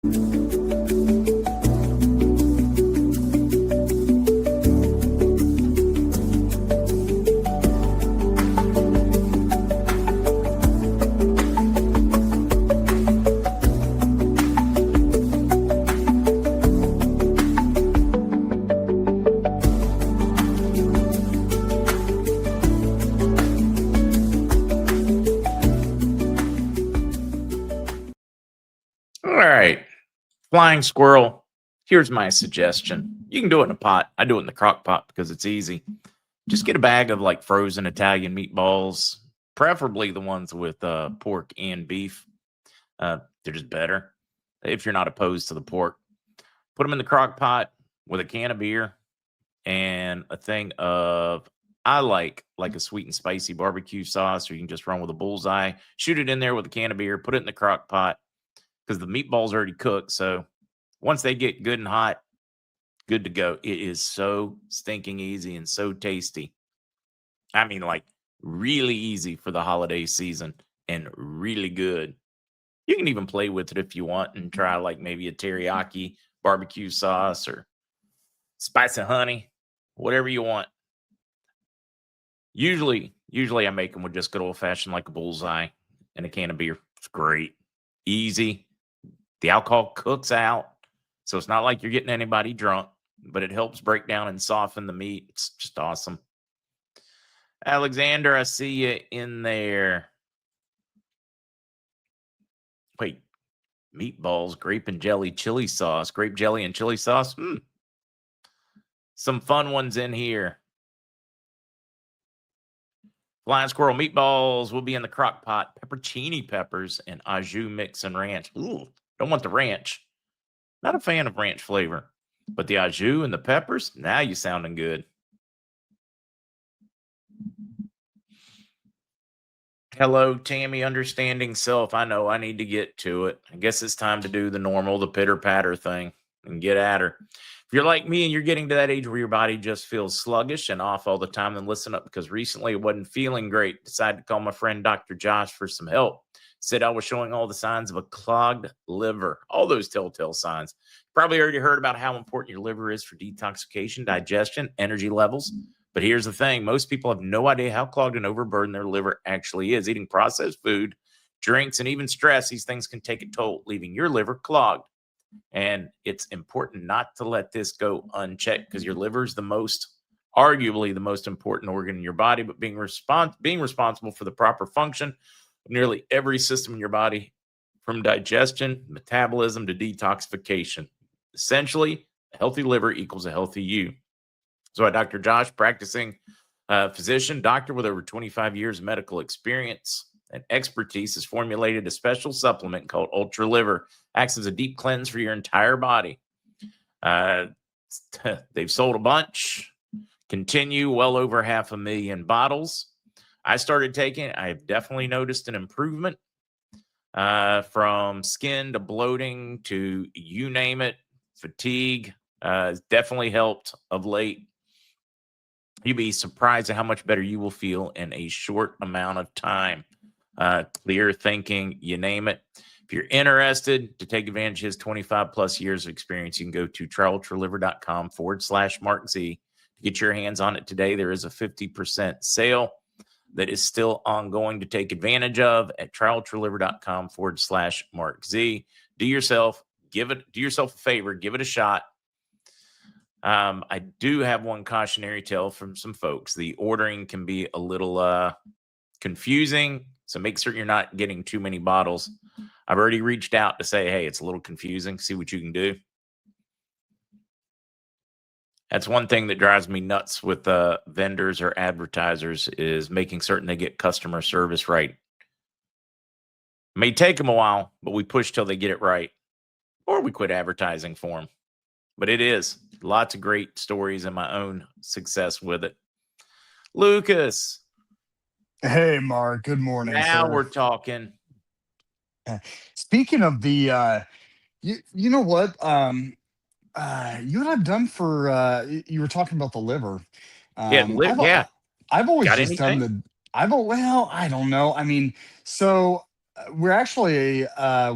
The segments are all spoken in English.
All right. Flying squirrel. Here's my suggestion. You can do it in a pot. I do it in the crock pot because it's easy. Just get a bag of like frozen Italian meatballs, preferably the ones with pork and beef. They're just better if you're not opposed to the pork. Put them in the crock pot with a can of beer and a thing of I like a sweet and spicy barbecue sauce, or you can just run with a bullseye. Shoot it in there with a can of beer. Put it in the crock pot because the meatballs already cooked. So once they get good and hot, good to go. It is so stinking easy and so tasty. I mean, like really easy for the holiday season and really good. You can even play with it if you want and try like maybe a teriyaki barbecue sauce or spicy honey, whatever you want. Usually I make them with just good old fashioned like a bullseye and a can of beer. It's great, easy. The alcohol cooks out, so it's not like you're getting anybody drunk, but it helps break down and soften the meat. It's just awesome. Alexander, I see you in there. Wait, meatballs, grape and jelly, chili sauce, grape jelly and chili sauce. Some fun ones in here. Flying squirrel meatballs will be in the crock pot. Peppercini peppers and au jus mix and ranch. Ooh, don't want the ranch. Not a fan of ranch flavor, but the au jus and the peppers, now you sounding good. Hello, Tammy, understanding self. I know I need to get to it. I guess it's time to do the normal, the pitter patter thing and get at her. If you're like me and you're getting to that age where your body just feels sluggish and off all the time, then listen up because recently it wasn't feeling great. Decided to call my friend Dr. Josh for some help. Said I was showing all the signs of a clogged liver, all those telltale signs. Probably already heard about how important your liver is for detoxification, digestion, energy levels. But here's the thing. Most people have no idea how clogged and overburdened their liver actually is. Eating processed food, drinks, and even stress, these things can take a toll, leaving your liver clogged. And it's important not to let this go unchecked because your liver is arguably the most important organ in your body, but being responsible for the proper function of nearly every system in your body, from digestion, metabolism to detoxification. Essentially, a healthy liver equals a healthy you. So Dr. Josh, practicing physician, doctor with over 25 years of medical experience and expertise, has formulated a special supplement called Ultra Liver. Acts as a deep cleanse for your entire body. They've sold a bunch, continue well over 500,000 bottles. I started taking it. I have definitely noticed an improvement from skin to bloating to you name it, fatigue. It's definitely helped of late. You'd be surprised at how much better you will feel in a short amount of time. Clear thinking, you name it. If you're interested to take advantage of his 25 plus years of experience, you can go to tryultraliver.com/MarkZ to get your hands on it today. There is a 50% sale that is still ongoing to take advantage of at tryultraliver.com/MarkZ. Do yourself a favor, give it a shot. I do have one cautionary tale from some folks. The ordering can be a little confusing, so make certain you're not getting too many bottles. I've already reached out to say, hey, it's a little confusing. See what you can do. That's one thing that drives me nuts with vendors or advertisers is making certain they get customer service right. It may take them a while, but we push till they get it right, or we quit advertising for them. But it is lots of great stories and my own success with it. Lucas. Hey, Mark. Good morning, Now sir. we're talking. Speaking of the, you know what? You and I've done for. You were talking about the liver. Yeah, I've yeah. I've always Got just done anything? the. Well, I don't know. I mean, so we're actually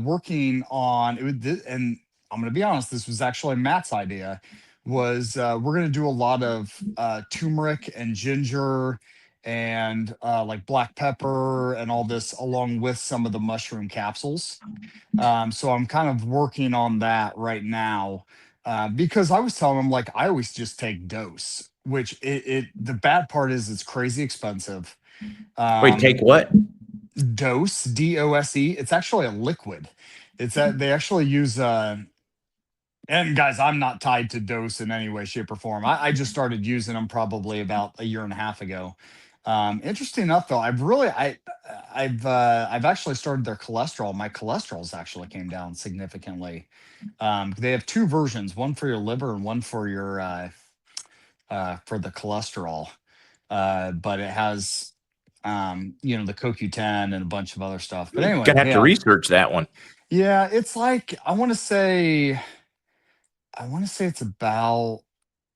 working on it. And I'm going to be honest, this was actually Matt's idea. Was we're going to do a lot of turmeric and ginger and like black pepper and all this along with some of the mushroom capsules. So I'm kind of working on that right now because I was telling him like I always just take dose, which it the bad part is it's crazy expensive. Wait, Um, take what? Dose, DOSE. It's actually a liquid. It's that they actually use and guys, I'm not tied to Dose in any way, shape, or form. I just started using them probably about a year and a half ago. Interesting enough though, I've actually started their cholesterol. My cholesterol's actually came down significantly. They have two versions, one for your liver and one for the cholesterol. But it has the CoQ10 and a bunch of other stuff. But anyway, Gonna have to yeah. research that one. Yeah, it's like I want to say it's about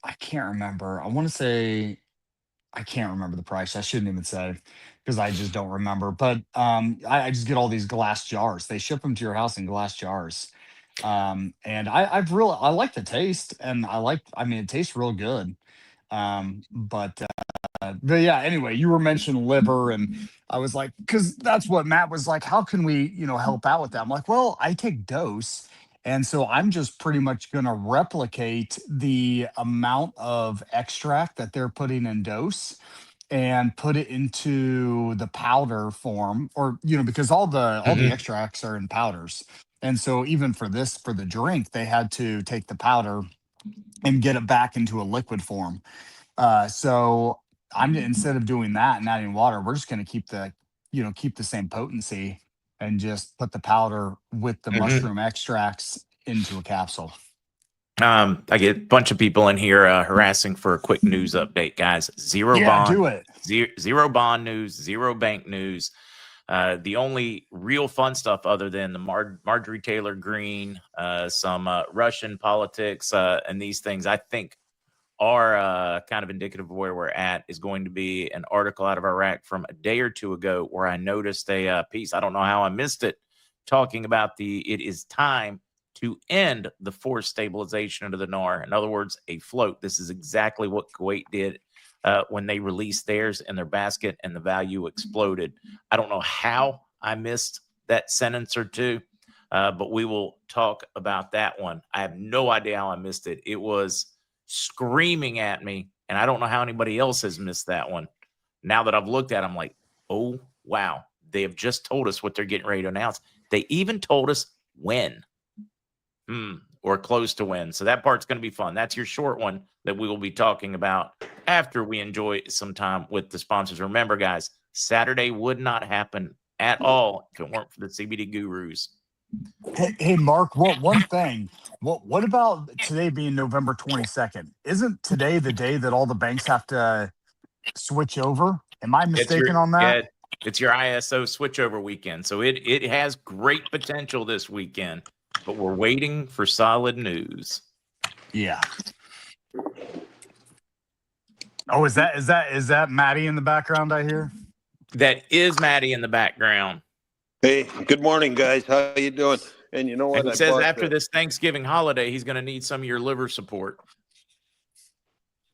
I can't remember. I can't remember the price. I shouldn't even say because I just don't remember. But I just get all these glass jars. They ship them to your house in glass jars. And I like the taste and I mean it tastes real good. But yeah, anyway, you were mentioning liver, and I was like, because that's what Matt was like. How can we, help out with that? I'm like, well, I take dose, and so I'm just pretty much going to replicate the amount of extract that they're putting in dose and put it into the powder form, or because all the Hmm. extracts are in powders, and so even for the drink, they had to take the powder and get it back into a liquid form. So I'm instead of doing that and adding water, we're just going to keep the same potency and just put the powder with the Hmm. mushroom extracts into a capsule. I get a bunch of people in here harassing for a quick news update, guys. Zero Yeah, bond, do it. zero bond news, zero bank news. The only real fun stuff, other than the Marjorie Taylor Greene, some Russian politics, and these things, I think are kind of indicative of where we're at, is going to be an article out of Iraq from a day or two ago where I noticed a piece. I don't know how I missed it, talking about it is time to end the forced stabilization of the NAR. In other words, a float. This is exactly what Kuwait did when they released theirs in their basket and the value exploded. I don't know how I missed that sentence or two, but we will talk about that one. I have no idea how I missed it. It was screaming at me, and I don't know how anybody else has missed that one. Now that I've looked at it, I'm like, oh, wow. They have just told us what they're getting ready to announce. They even told us when, or close to when. So that part's going to be fun. That's your short one that we will be talking about after we enjoy some time with the sponsors. Remember, guys, Saturday would not happen at all if it weren't for the CBD gurus. Hey, Mark, what one thing? What about today being November 22nd? Isn't today the day that all the banks have to switch over? Am I It's your mistaken on that? yeah, it's your ISO switchover weekend. So it has great potential this weekend, but we're waiting for solid news. Yeah. Oh, is that Maddie in the background I hear? That is Maddie in the background. Hey, good morning, guys. How you doing? And you know And what? he I says bought after this Thanksgiving holiday, he's going to need some of your liver support.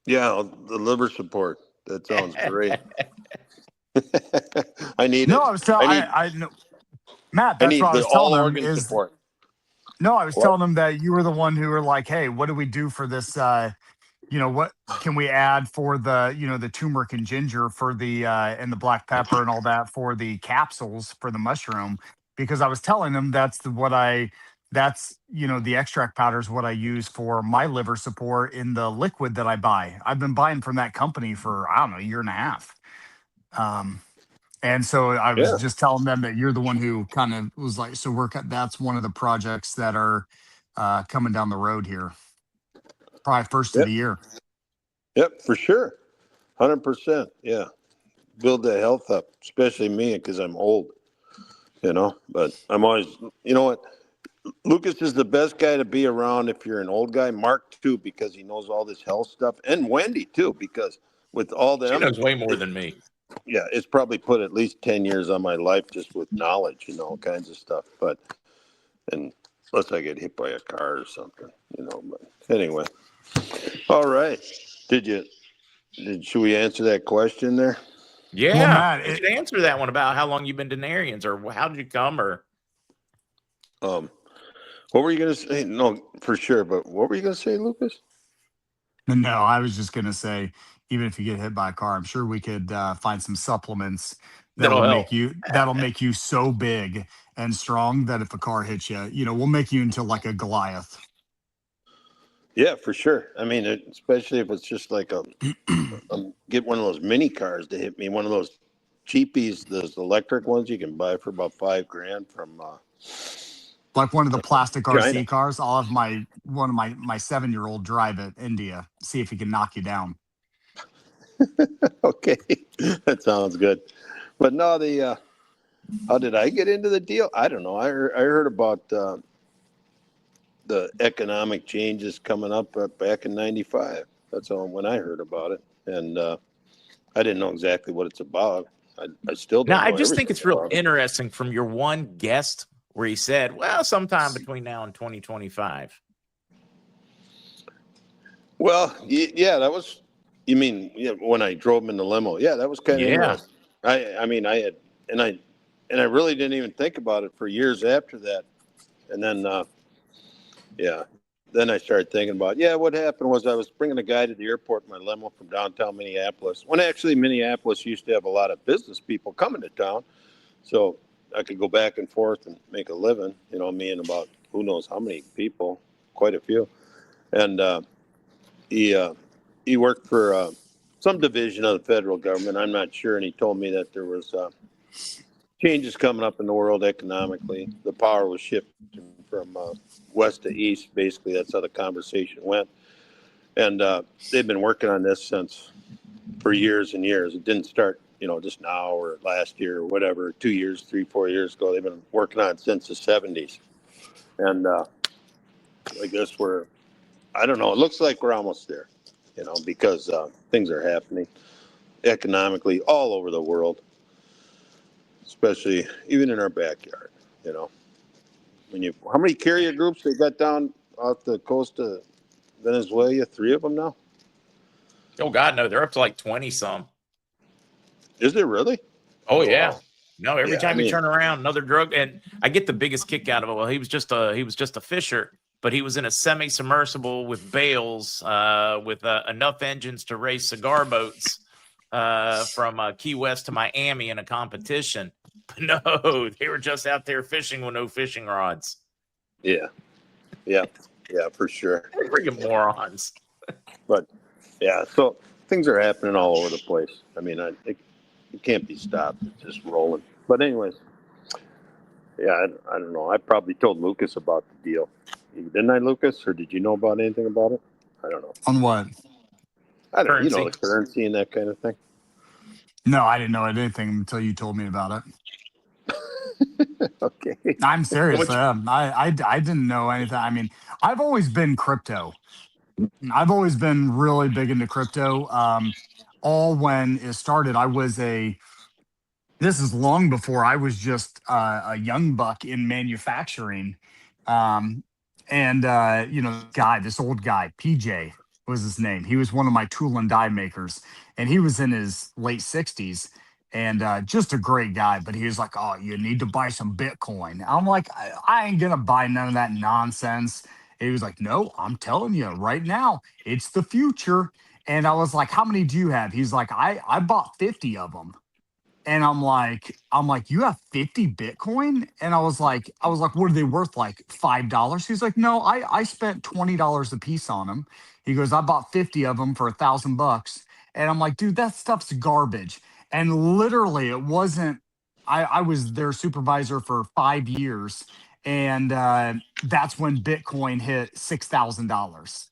yeah, the liver support. That sounds great. I need No, it. I was telling I need I know Matt, I that's what need I the was telling all him organ is support. no, I was What? telling him that you were the one who were like, "Hey, what do we do for this what can we add for the turmeric and ginger for the and the black pepper and all that for the capsules for the mushroom?" Because I was telling him the extract powder is what I use for my liver support in the liquid that I buy. I've been buying from that company for I don't know, a year and a half. Um and so I was Yeah. just telling them that you're the one who kind of was like, so that's one of the projects that are coming down the road here, probably first of Yep. the year. Yep. For sure. 100%. Yeah. Build the health up, especially me because I'm old. But I'm always. You know what? Lucas is the best guy to be around if you're an old guy. Mark too, because he knows all this health stuff, and Wendy too, because with all She them, knows way more it's than me. yeah, it's probably put at least 10 years on my life just with knowledge, all kinds of stuff. But, and unless I get hit by a car or something, but anyway. All right. Should we answer that question there? Yeah, Matt, you should answer that one about how long you've been Denarians, or how did you come, or what were you going to say? No, for sure. But what were you going to say, Lucas? No, I was just gonna say, even if you get hit by a car, I'm sure we could find some supplements that'll help. that'll make you so big and strong that if a car hits you, we'll make you into like a Goliath. Yeah, for sure. I mean, especially if it's just like get one of those mini cars to hit me, one of those cheapies, those electric ones you can buy for about $5,000 from Like one of the plastic China. RC cars. I'll have one of my 7-year-old drive it India, see if he can knock you down. Okay, that sounds good. But no, how did I get into the deal? I don't know. I heard about the economic changes coming up back in '95. That's when I heard about it, and I didn't know exactly what it's about. I still don't Now, know. I just think everything it's real about it. interesting from your one guest where he said, well, sometime between now and 2025. Well, yeah, that was. You mean when I drove him in the limo? Yeah, that was kind of interesting. I mean, I had, and I really didn't even think about it for years after that, and then yeah, then I started thinking about what happened was I was bringing a guy to the airport in my limo from downtown Minneapolis. When actually Minneapolis used to have a lot of business people coming to town, so I could go back and forth and make a living. Me and about who knows how many people, quite a few, and he worked for some division of the federal government. I'm not sure, and he told me that there was changes coming up in the world economically. The power was shifting from west to east. Basically, that's how the conversation went. And they've been working on this for years and years. It didn't start, just now or last year or whatever, 2 years, 3, 4 years ago. They've been working on it since the 70s. And I guess I don't know, it looks like we're almost there, because things are happening economically all over the world, especially even in our backyard, how many carrier groups they got down off the coast of Venezuela? 3 of them now? Oh, God, no, they're up to like 20 some. Is there really? Oh, yeah. Wow. No, every time you turn around, another drug. And I get the biggest kick out of it. Well, he was just a fisher, but he was in a semi-submersible with bales, with enough engines to race cigar boats from Key West to Miami in a competition. But no, they were just out there fishing with no fishing rods. Yeah, for sure. Freaking morons. But yeah, so things are happening all over the place. I mean, it can't be stopped. It's just rolling. But anyways, yeah, I don't know. I probably told Lucas about the deal. Didn't I, Lucas? Or did you know about anything about it? I don't know. On what? I don't know. The currency and that kind of thing. No, I didn't know anything until you told me about it. Okay. I'm serious. I didn't know anything. I mean, I've always been crypto. I've always been really big into crypto. All when it started, this is long before I was just a young buck in manufacturing. This old guy, PJ was his name. He was one of my tool and die makers, and he was in his late 60s and just a great guy. But he was like, "Oh, you need to buy some Bitcoin." I'm like, I ain't gonna buy none of that nonsense. And he was like, "No, I'm telling you right now, it's the future." And I was like, "How many do you have?" He's like, I bought 50 of them." And I'm like, you have 50 Bitcoin? And I was like, what are they worth? Like $5? He's like, no, I spent $20 a piece on them. He goes, I bought 50 of them for $1,000. And I'm like, dude, that stuff's garbage. And literally it wasn't, I was their supervisor for 5 years. And that's when Bitcoin hit $6,000.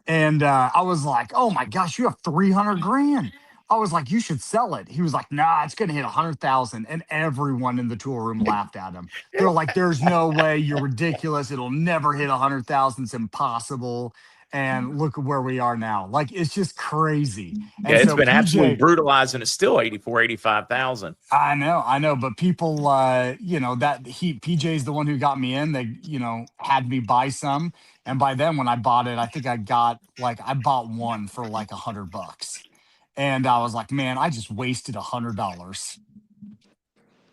And I was like, oh my gosh, you have 300 grand. I was like, you should sell it. He was like, nah, it's going to hit 100,000. And everyone in the tool room laughed at him. They're like, there's no way, you're ridiculous. It'll never hit 100,000. It's impossible. and look at where we are now. Like, it's just crazy. Yeah, And it's so been absolutely PJ, brutalizing. It's still 85,000. I know, but people, PJ's the one who got me in. They, had me buy some, and by then when I bought it, I think I bought one for like $100, and I was like, man, I just wasted $100.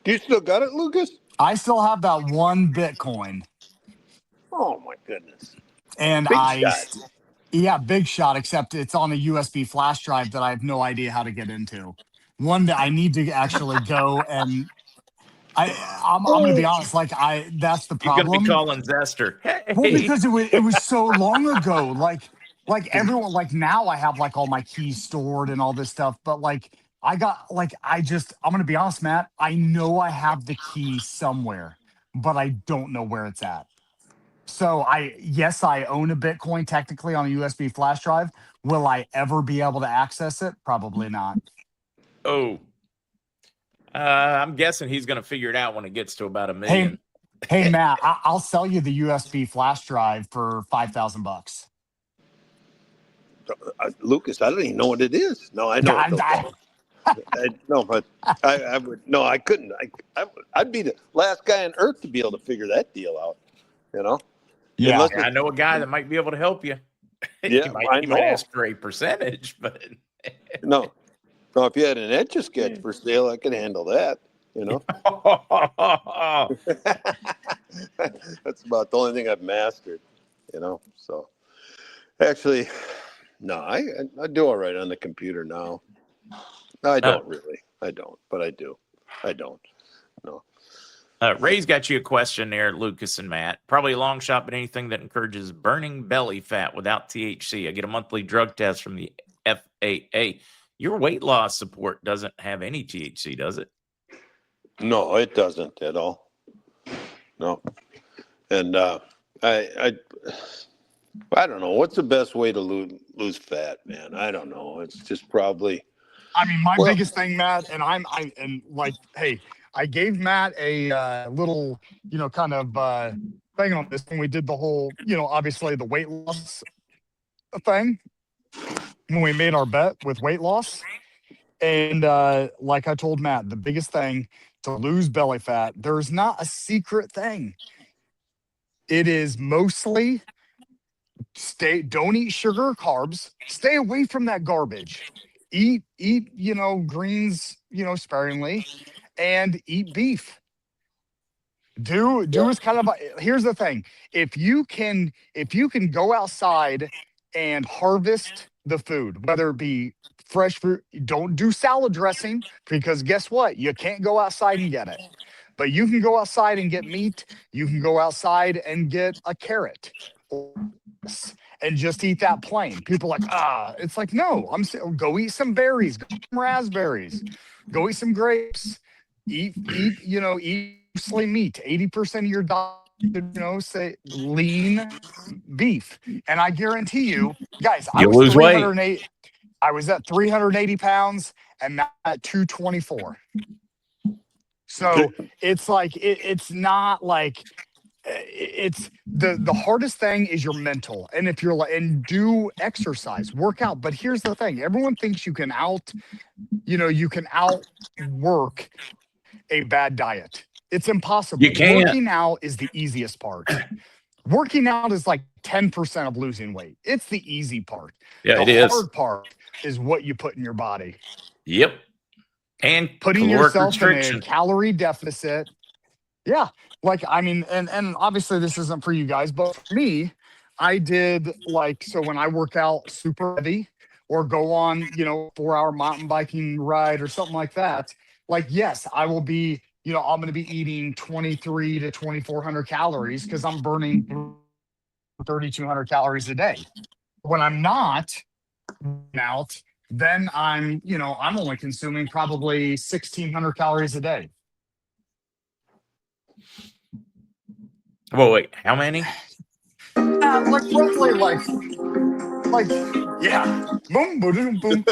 Do you still got it, Lucas? I still have that one Bitcoin, Oh my goodness. and Big shot. yeah, big shot. Except it's on a USB flash drive that I have no idea how to get into. One that I need to actually go and I'm gonna be honest, that's the You're going to be problem. calling Zester. Well, Hey. because it was so long ago. Like everyone, like now I have like all my keys stored and all this stuff, but like I got like I'm gonna be honest, Matt. I know I have the key somewhere, but I don't know where it's at. So yes, I own a Bitcoin technically on a USB flash drive. Will I ever be able to access it? Probably not. Oh. I'm guessing he's going to figure it out when it gets to about $1 million. Hey, Matt, I'll sell you the USB flash drive for $5,000. Lucas, I don't even know what it is. No, I know. No, but I would. No, I couldn't. I'd be the last guy on earth to be able to figure that deal out. Yeah. I know a guy that might be able to help you. Yeah, he might ask for a percentage, but no. If you had an Etch-a-Sketch for sale, I could handle that. That's about the only thing I've mastered. So actually, no, I do all right on the computer now. No, I don't really. I don't, but I do. I don't. No. Ray's got you a question there, Lucas and Matt. Probably a long shot, but anything that encourages burning belly fat without THC. I get a monthly drug test from the FAA. Your weight loss support doesn't have any THC, does it? No, it doesn't at all. No. And I don't know. What's the best way to lose fat, man? I don't know. It's just probably. I mean, my biggest thing, Matt, hey, I gave Matt a little, kind of thing on this when we did the whole, obviously the weight loss thing when we made our bet with weight loss. And like I told Matt, the biggest thing to lose belly fat, there's not a secret thing. It is mostly don't eat sugar or carbs. Stay away from that garbage. Eat, greens, sparingly, and eat beef. Do is kind of here's the thing. If you can go outside and harvest the food, whether it be fresh fruit, don't do salad dressing, because guess what? You can't go outside and get it. But you can go outside and get meat. You can go outside and get a carrot and just eat that plain. People are like, it's like, no, go eat some berries, go eat some raspberries, go eat some grapes, eat mostly meat. 80% of your diet, say lean beef. And I guarantee you, guys, I was at 380 pounds and now at 224. So it's like, it's not like, it's the hardest thing is your mental. And if you're and do exercise, work out. But here's the thing. Everyone thinks you can outwork a bad diet. It's impossible. You can't. Working out is the easiest part. Working out is like 10% of losing weight. It's the easy part. Yeah, the hard part is what you put in your body. Yep. And putting yourself in a calorie deficit. Yeah. Like, I mean, and obviously this isn't for you guys, but for me, I did so when I work out super heavy or go on, 4-hour mountain biking ride or something like that, yes, I will be, I'm going to be eating 23 to 2,400 calories because I'm burning 3,200 calories a day. When I'm not out, then I'm only consuming probably 1,600 calories a day. Well, wait, how many? Roughly yeah, boom, boom, boom.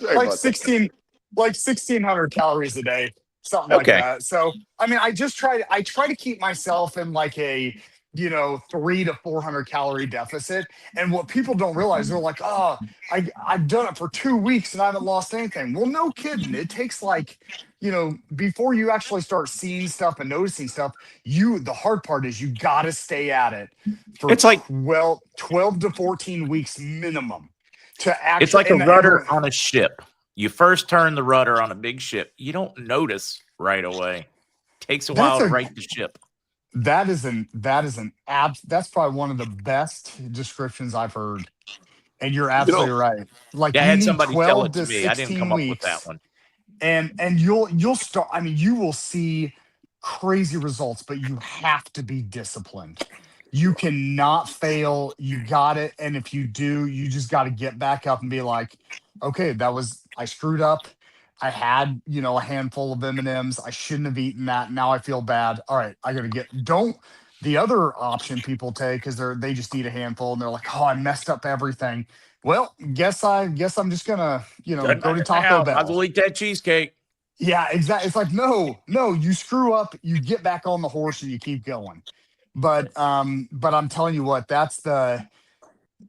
1,600 calories a day, something like that. So, I mean, I try to keep myself in a 300 to 400 calorie deficit. And what people don't realize, they're like, oh, I've done it for 2 weeks and I haven't lost anything. Well, no kidding. It takes like, before you actually start seeing stuff and noticing stuff, the hard part is you got to stay at it for It's like 12 to 14 weeks minimum to it's actually, like a rudder on a ship. You first turn the rudder on a big ship. You don't notice right away. Takes a while to right the ship. That's probably one of the best descriptions I've heard. And you're absolutely right. Like Yeah, I you had need somebody tell 12 it to to me. I didn't 16 come up with that weeks one. and you'll start, I mean, you will see crazy results, but you have to be disciplined. You cannot fail. You got it. And if you do, you just got to get back up and be like, okay, I screwed up. I had, a handful of M&Ms. I shouldn't have eaten that. Now I feel bad. All right, I got to don't. The other option people take is they just eat a handful and they're like, oh, I messed up everything. Well, guess I'm just gonna, Doesn't go to matter Taco now. Might as Bell. well eat that cheesecake. Yeah, exactly. It's like, no, you screw up, you get back on the horse and you keep going. But I'm telling you what,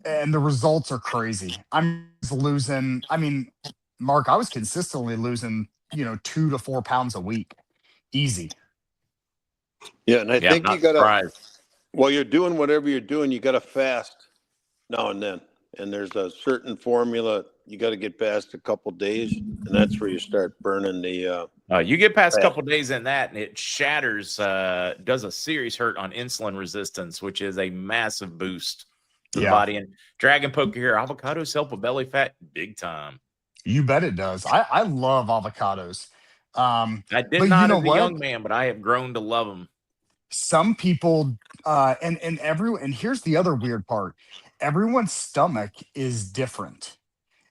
and the results are crazy. I'm losing, I mean, Mark, I was consistently losing, 2 to 4 pounds a week. Easy. Yeah, and I Yeah, I'm think you not gotta, surprised. while you're doing whatever you're doing, you gotta fast now and then. And there's a certain formula you got to get past a couple days, and that's where you start burning the. You get past a fat. couple days in that, and it shatters, does a serious hurt on insulin resistance, which is a massive boost to the body. And Dragon Poker here, avocados help with belly fat big time. You bet it does. I love avocados. I did but not you know as a what? young man, but I have grown to love them. Some people, and here's the other weird part: everyone's stomach is different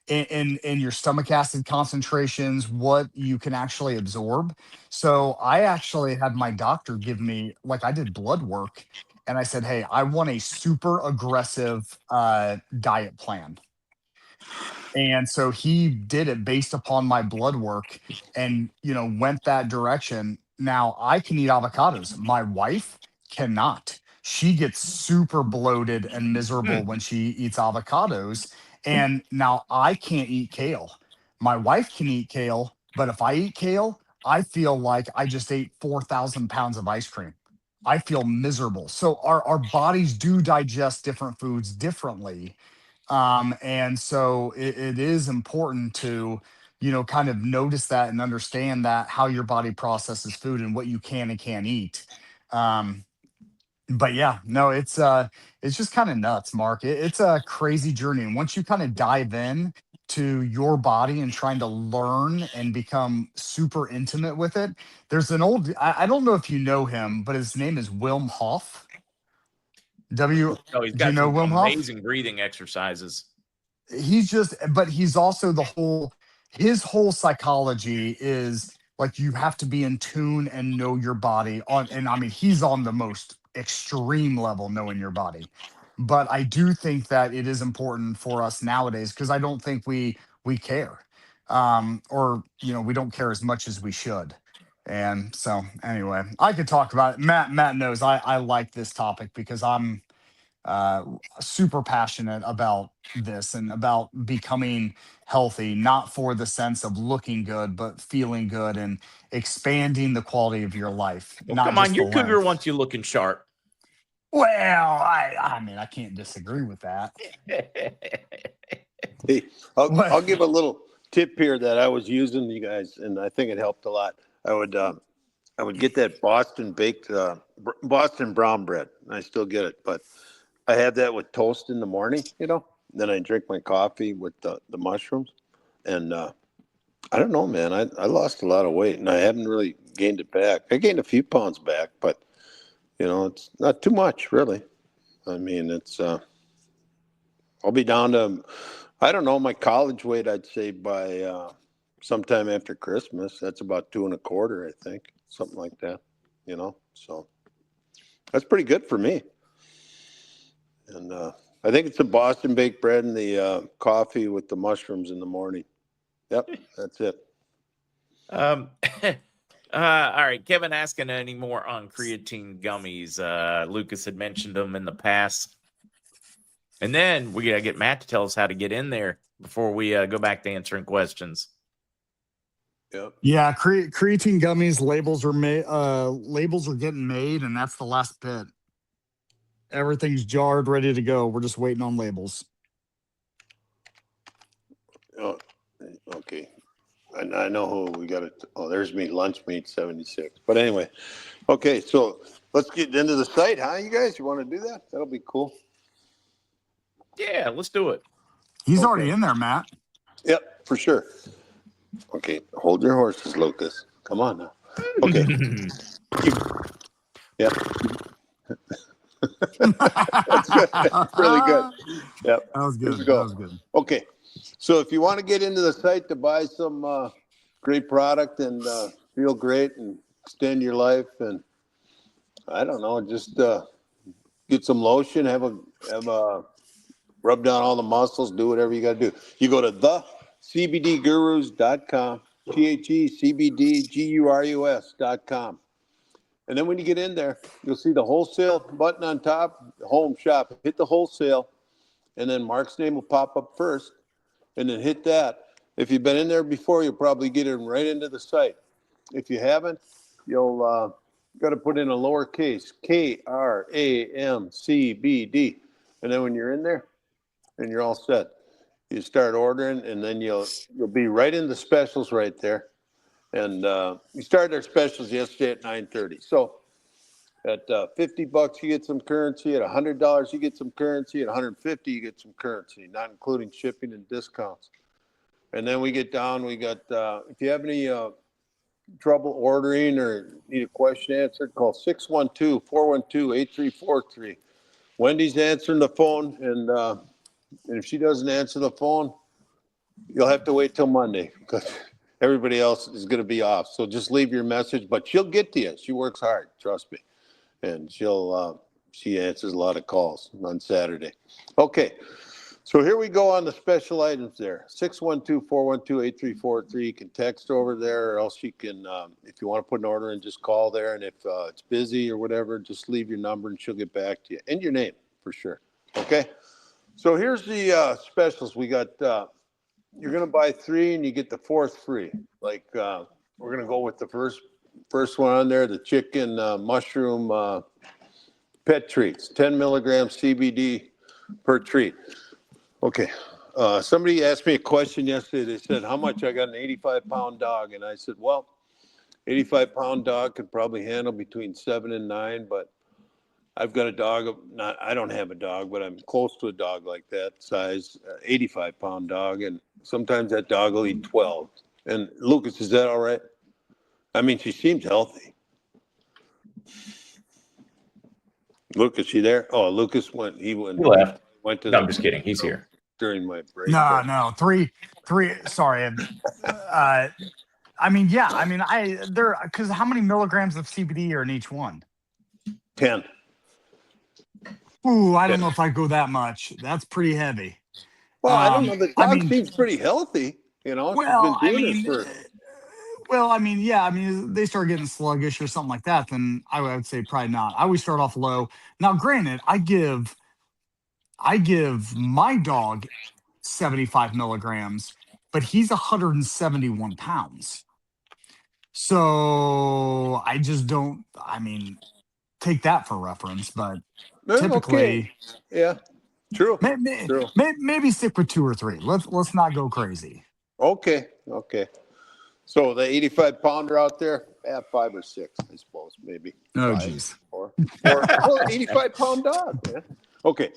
in your stomach acid concentrations, what you can actually absorb. So I actually had my doctor give me, like, I did blood work, and I said, hey, I want a super aggressive diet plan. And so he did it based upon my blood work and, went that direction. Now I can eat avocados. My wife cannot. She gets super bloated and miserable when she eats avocados. And now I can't eat kale. My wife can eat kale, but if I eat kale, I feel like I just ate 4,000 pounds of ice cream. I feel miserable. So our bodies do digest different foods differently, and so it is important to, kind of notice that and understand that how your body processes food and what you can and can't eat. Um, but yeah, no, it's just kind of nuts, Mark. It's a crazy journey. And once you kind of dive in to your body and trying to learn and become super intimate with it, there's I don't know if you know him, but his name is Wim Hof. Oh, he's Do you got know some Wim Hof? amazing breathing exercises. But he's also his whole psychology is like you have to be in tune and know your body and I mean he's on the most extreme level knowing your body. But I do think that it is important for us nowadays because I don't think we care. Or we don't care as much as we should. And so anyway, I could talk about it. Matt knows I like this topic because I'm uh, super passionate about this and about becoming healthy, not for the sense of looking good, but feeling good and expanding the quality of your life, Well, not come on, just the your cougar length. wants you looking sharp. Well, I mean, I can't disagree with that. Hey, I'll What? give a little tip here that I was using, you guys, and I think it helped a lot. I would get that Boston baked Boston brown bread. I still get it, but I have that with toast in the morning. Then I drink my coffee with the mushrooms, and I don't know, man. I lost a lot of weight, and I haven't really gained it back. I gained a few pounds back, but it's not too much, really. I mean, I'll be down to, I don't know, my college weight, I'd say by sometime after Christmas. That's about 2.25, I think, something like that, so that's pretty good for me. And I think it's the Boston baked bread and the coffee with the mushrooms in the morning. Yep, that's it. Um, All right, Kevin asking any more on creatine gummies. Lucas had mentioned them in the past. And then we got to get Matt to tell us how to get in there before we go back to answering questions. Yep. Yeah, creatine gummies labels are made. Labels are getting made, and that's the last bit. Everything's jarred, ready to go. We're just waiting on labels. Oh, okay. I know who we got it. Oh, there's me, lunch meat 76. But anyway, okay, so let's get into the site, huh? You guys, you want to do that? That'll be cool. Yeah, let's do it. He's Okay. already in there, Matt. Yep, for sure. Okay, hold your horses, Lucas. Come on now. Okay. Yep. That's good. That's really good. Yep. That was good. Here we go. That was good. Okay, so if you want to get into the site to buy some great product and feel great and extend your life, and I don't know, just get some lotion, have a rub down all the muscles, do whatever you got to do. You go to thecbdgurus.com, thecbdgurus.com. And then when you get in there, you'll see the wholesale button on top, home shop. Hit the wholesale, and then Mark's name will pop up first, and then hit that. If you've been in there before, you'll probably get it right into the site. If you haven't, you'll got to put in a lowercase KRAMCBD, and then when you're in there, and you're all set, you start ordering, and then you'll be right in the specials right there. And we started our specials yesterday at 9:30. So at $50, you get some currency. At $100, you get some currency. At $150, you get some currency, not including shipping and discounts. And then we get down. We got if you have any trouble ordering or need a question answered, call 612-412-8343. Wendy's answering the phone, and if she doesn't answer the phone, you'll have to wait till Monday because everybody else is going to be off. So just leave your message, but she'll get to you. She works hard, trust me. And she answers a lot of calls on Saturday. Okay, so here we go on the special items there. 612-412-8343. You can text over there, or else you can, if you want to put an order in, just call there. And if it's busy or whatever, just leave your number and she'll get back to you. And your name, for sure. Okay? So here's the specials. We got, you're going to buy 3 and you get the 4th free. Like, we're going to go with the first one on there, the chicken mushroom pet treats, 10 milligrams CBD per treat. Okay. Somebody asked me a question yesterday. They said, how much? I got an 85-pound dog. And I said, well, 85-pound dog could probably handle between 7 and 9, but I've got a dog, I don't have a dog, but I'm close to a dog like that size, 85-pound dog, and sometimes that dog will eat 12. And Lucas, is that all right? I mean, she seems healthy. Lucas, you there? Oh, Lucas went. He left. Went to. No, I'm just kidding. He's here during my break. No, three. Sorry. I mean, yeah. I mean, because how many milligrams of CBD are in each one? 10. Ooh, I don't know if I go that much. That's pretty heavy. Well, I don't know. The dog seems pretty healthy. You know, well, she's been doing this for. Well, I mean, yeah. I mean, they start getting sluggish or something like that, then I would say probably not. I always start off low. Now, granted, I give my dog 75 milligrams, but he's 171 pounds. So I just don't, I mean, take that for reference, but typically, okay. Yeah, true. Maybe stick with 2 or 3. Let's not go crazy. Okay. So the 85-pounder out there, 5 or 6, I suppose, maybe. Oh, geez. Or 85-pound dog, man. Okay.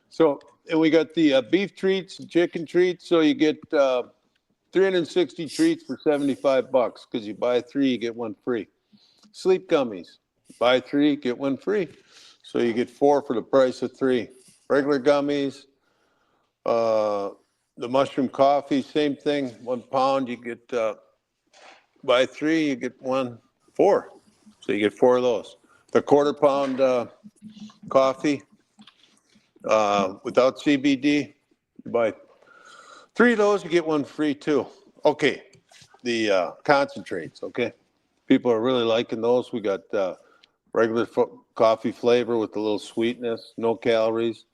So, and we got the beef treats, chicken treats. So you get 360 treats for $75 because you buy 3, you get 1 free. Sleep gummies, buy 3, get 1 free. So you get 4 for the price of 3. Regular gummies, the mushroom coffee, same thing. 1 pound, you get buy 3, you get 4. So you get 4 of those. The quarter-pound coffee without CBD, you buy 3 of those, you get 1 free too. Okay, the concentrates. Okay, People are really liking those. We got regular coffee flavor with a little sweetness, no calories.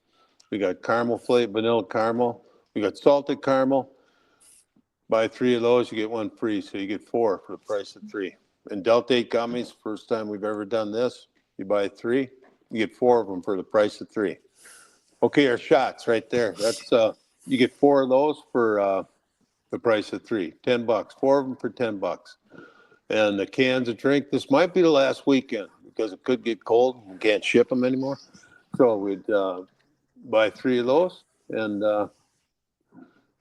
We got caramel flavor, vanilla caramel. We got salted caramel. Buy 3 of those, you get 1 free. So you get 4 for the price of 3. And Delta 8 gummies, first time we've ever done this. You buy 3, you get 4 of them for the price of 3. Okay, our shots right there. That's you get 4 of those for the price of 3. $10. 4 of them for $10. And the cans of drink, this might be the last weekend because it could get cold and can't ship them anymore. So we'd buy 3 of those. And,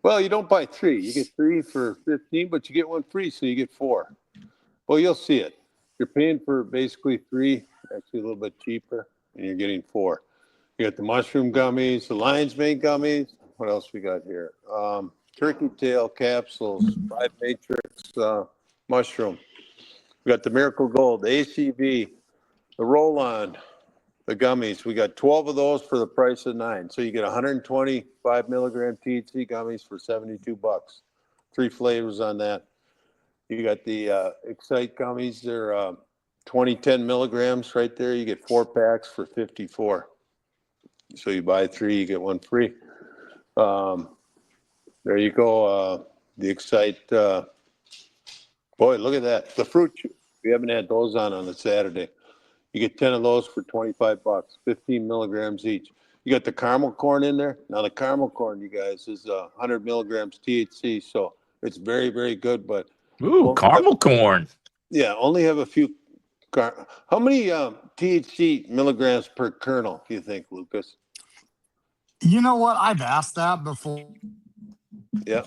well, you don't buy 3. You get 3 for 15, but you get 1 free, so you get 4. Well, you'll see it. You're paying for basically 3, actually a little bit cheaper, and you're getting 4. You got the mushroom gummies, the lion's mane gummies. What else we got here? Turkey tail capsules, 5 matrix mushroom. We got the Miracle Gold, the ACV, the roll-on, the gummies. We got 12 of those for the price of 9. So you get 125 milligram THC gummies for $72. 3 flavors on that. You got the Excite gummies. They're 10 milligrams right there. You get 4 packs for 54. So you buy 3, you get 1 free. There you go. The Excite. Boy, look at that. The fruit chew. We haven't had those on a Saturday. You get 10 of those for $25, 15 milligrams each. You got the caramel corn in there. Now the caramel corn, you guys, is 100 milligrams THC, so it's very, very good. But caramel corn. Yeah, only have a few. How many THC milligrams per kernel do you think, Lucas? You know what? I've asked that before. Yeah.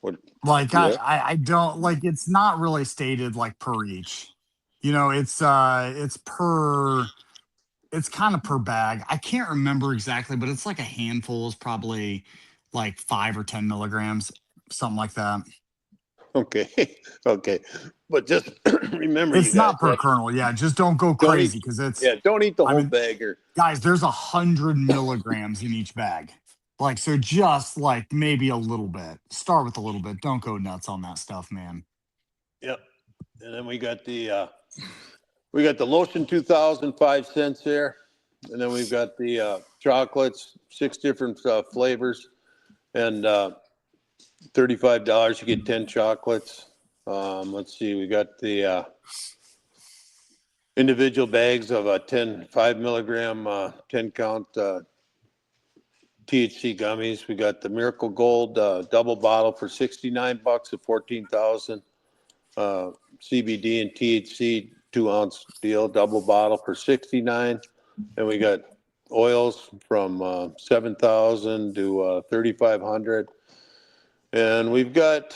What? Like Yeah. I don't like it's not really stated like per each. It's per it's kind of per bag. I can't remember exactly, but it's like a handful is probably like 5 or 10 milligrams, something like that. Okay. Okay. But just remember, you It's guys, not per kernel. Yeah, just don't go don't crazy eat. because it's. Yeah, don't eat the I whole mean, bag or. guys, there's 100 milligrams in each bag. Like, so just like maybe a little bit. Start with a little bit. Don't go nuts on that stuff, man. Yep. And then we got the lotion 2005 cents there. And then we've got the chocolates, 6 different flavors, and $35. You get 10 chocolates. Let's see, we got the individual bags of 5 milligram, 10 count THC gummies. We got the Miracle Gold double bottle for $69 at 14,000. CBD and THC 2-ounce deal, double bottle for $69. And we got oils from 7,000 to 3,500. And we got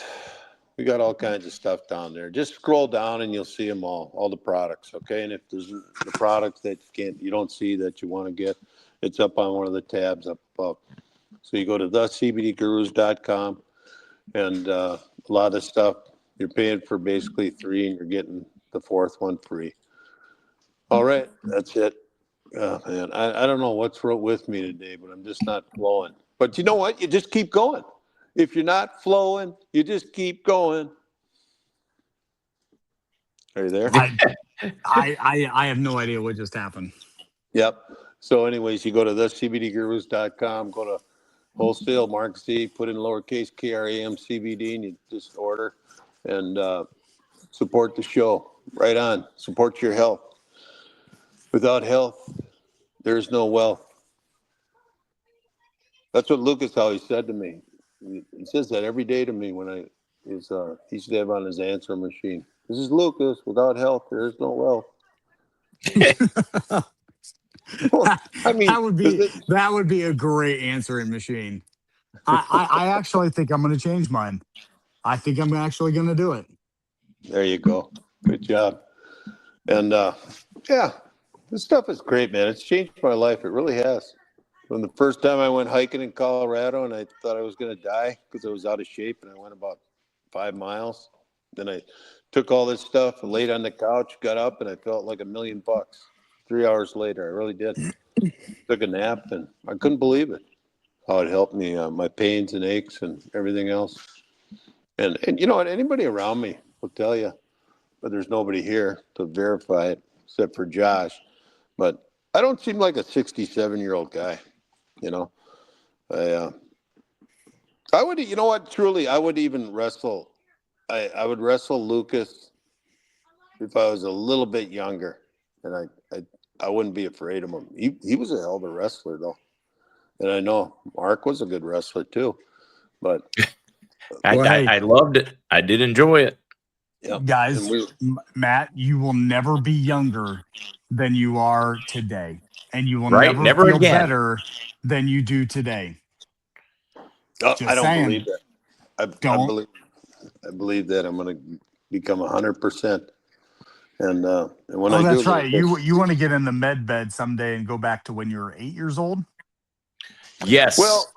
all kinds of stuff down there. Just scroll down and you'll see them all the products. Okay. And if there's the products that you don't see that you want to get, it's up on one of the tabs up above. So you go to thecbdgurus.com and a lot of stuff you're paying for basically 3 and you're getting the 4th one free. All right. That's it. Man, I don't know what's wrong with me today, but I'm just not flowing. But you know what? You just keep going. If you're not flowing, you just keep going. Are you there? I have no idea what just happened. Yep. So anyways, you go to thecbdgurus.com, go to wholesale, MarkZ, put in lowercase KRAM CBD, and you just order and support the show. Right on. Support your health. Without health, there's no wealth. That's what Lucas always said to me. He says that every day to me when he used to have on his answer machine. This is Lucas. Without health, there is no wealth. I mean, that would be a great answering machine. I actually think I'm going to change mine. I think I'm actually going to do it. There you go. Good job. And yeah, this stuff is great, man. It's changed my life. It really has. From the first time I went hiking in Colorado and I thought I was going to die because I was out of shape and I went about 5 miles. Then I took all this stuff and laid on the couch, got up, and I felt like $1 million. 3 hours later, I really did. Took a nap and I couldn't believe it. How it helped me, my pains and aches and everything else. And you know what? Anybody around me will tell you, but there's nobody here to verify it except for Josh. But I don't seem like a 67-year-old guy, you know. I would, you know what? Truly, I would even wrestle. I would wrestle Lucas if I was a little bit younger, and I wouldn't be afraid of him. He was a hell of a wrestler though, and I know Mark was a good wrestler too. But I loved it. I did enjoy it. yeah, guys, Matt, you will never be younger than you are today, and you will Right? never Never feel again. better than you do today. I don't saying. believe that. I believe that I'm going to become 100%. And when I that's do, right. You want to get in the med bed someday and go back to when you were 8 years old? Yes. Well,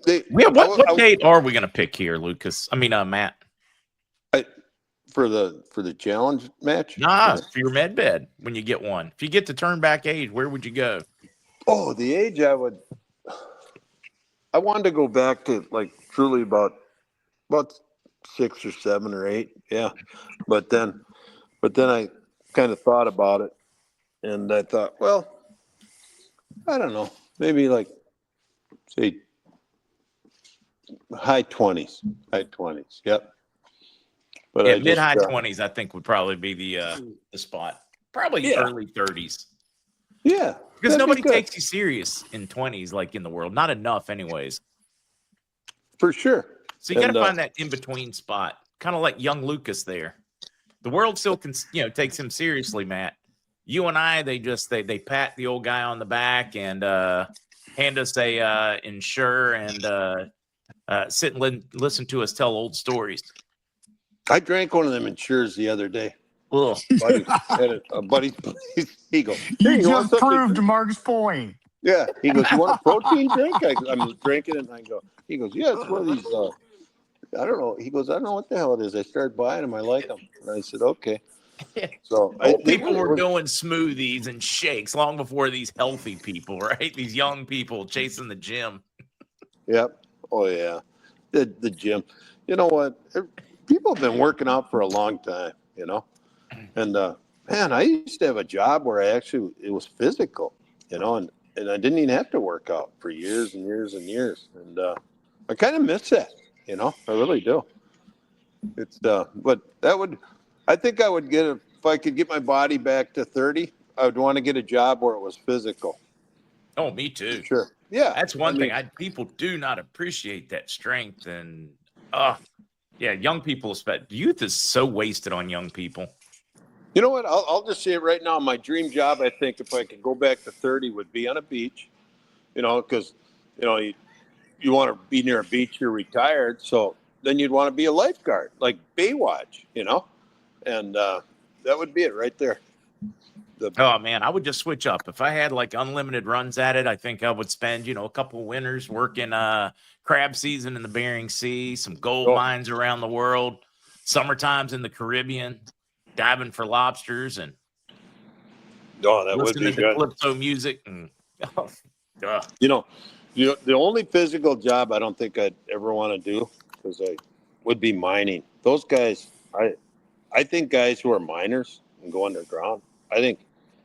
what date are we going to pick here, Lucas? I mean, Matt. For the challenge match? Nah, for your med bed when you get one. If you get to turn back age, where would you go? Oh, the age I wanted to go back to like truly about 6 or 7 or 8. Yeah. But then I kind of thought about it and I thought, well, I don't know, maybe like say high 20s. Yep. But yeah, mid high 20s, I think would probably be the spot. Probably early 30s. Yeah. Because nobody takes you serious in 20s, like in the world. Not enough, anyways. For sure. So you got to find that in between spot, kind of like young Lucas there. The world still takes him seriously, Matt. You and I, they pat the old guy on the back and hand us a insure and sit and listen to us tell old stories. I drank one of them insures the other day. Ugh. A buddy's place. He goes, hey, you just proved Mark's point. Yeah. He goes, you want a protein drink? I'm drinking it, and he goes, yeah, it's one of these, I don't know. He goes, I don't know what the hell it is. I started buying them. I like them. And I said, okay. So people were doing smoothies and shakes long before these healthy people, right? These young people chasing the gym. Yep. Oh, yeah. The gym. You know what? People have been working out for a long time, you know? And, man, I used to have a job where it was physical, you know, and I didn't even have to work out for years and years and years. And I kind of miss that, you know? I really do. It's, but I think I would if I could get my body back to 30, I would want to get a job where it was physical. Oh, me too. Sure. Yeah. That's one thing. People do not appreciate that strength. And, yeah, young people, youth is so wasted on young people. You know what? I'll just say it right now. My dream job, I think, if I could go back to 30, would be on a beach, you know, because, you know, you want to be near a beach, you're retired. So then you'd want to be a lifeguard, like Baywatch, you know, and that would be it right there. Oh, man, I would just switch up. If I had like unlimited runs at it, I think I would spend, a couple winters working crab season in the Bering Sea, some gold mines around the world, summertimes in the Caribbean, diving for lobsters and that would be good. Calypso music. And, you know, the only physical job I don't think I'd ever want to do would be mining. Those guys, I think guys who are miners and go underground, I think,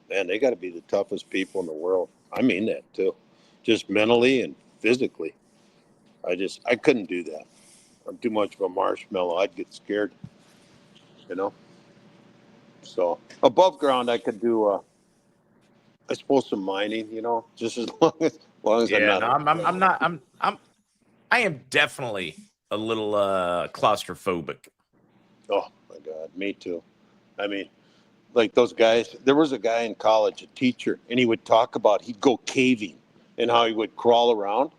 man, they got to be the toughest people in the world. I mean that too, just mentally and physically. I couldn't do that. I'm too much of a marshmallow. I'd get scared, you know. So above ground, I could do, I suppose, some mining, you know, just as long as I'm not. I am definitely a little claustrophobic. Oh my God, me too. I mean, like those guys, there was a guy in college, a teacher, and he would talk about, he'd go caving and how he would crawl around.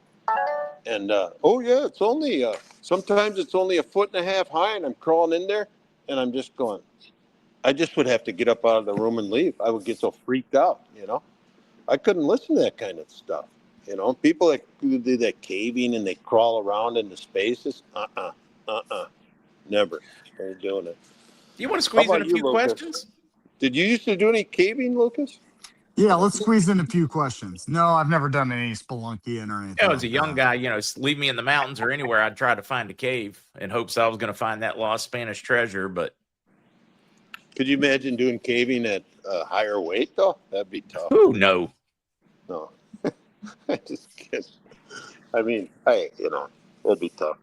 And, it's only, sometimes it's only 1.5 feet high and I'm crawling in there and I'm just going, I just would have to get up out of the room and leave. I would get so freaked out, you know. I couldn't listen to that kind of stuff. You know, people that do that caving and they crawl around into spaces, never. They're doing it. Do you want to squeeze in a few questions? Did you used to do any caving, Lucas? Yeah, let's squeeze in a few questions. No, I've never done any spelunking or anything. As a young guy, leave me in the mountains or anywhere, I'd try to find a cave in hopes I was going to find that lost Spanish treasure. But Could you imagine doing caving at a higher weight though? That'd be tough. Ooh, no. No, I just can't. I mean, that'd be tough.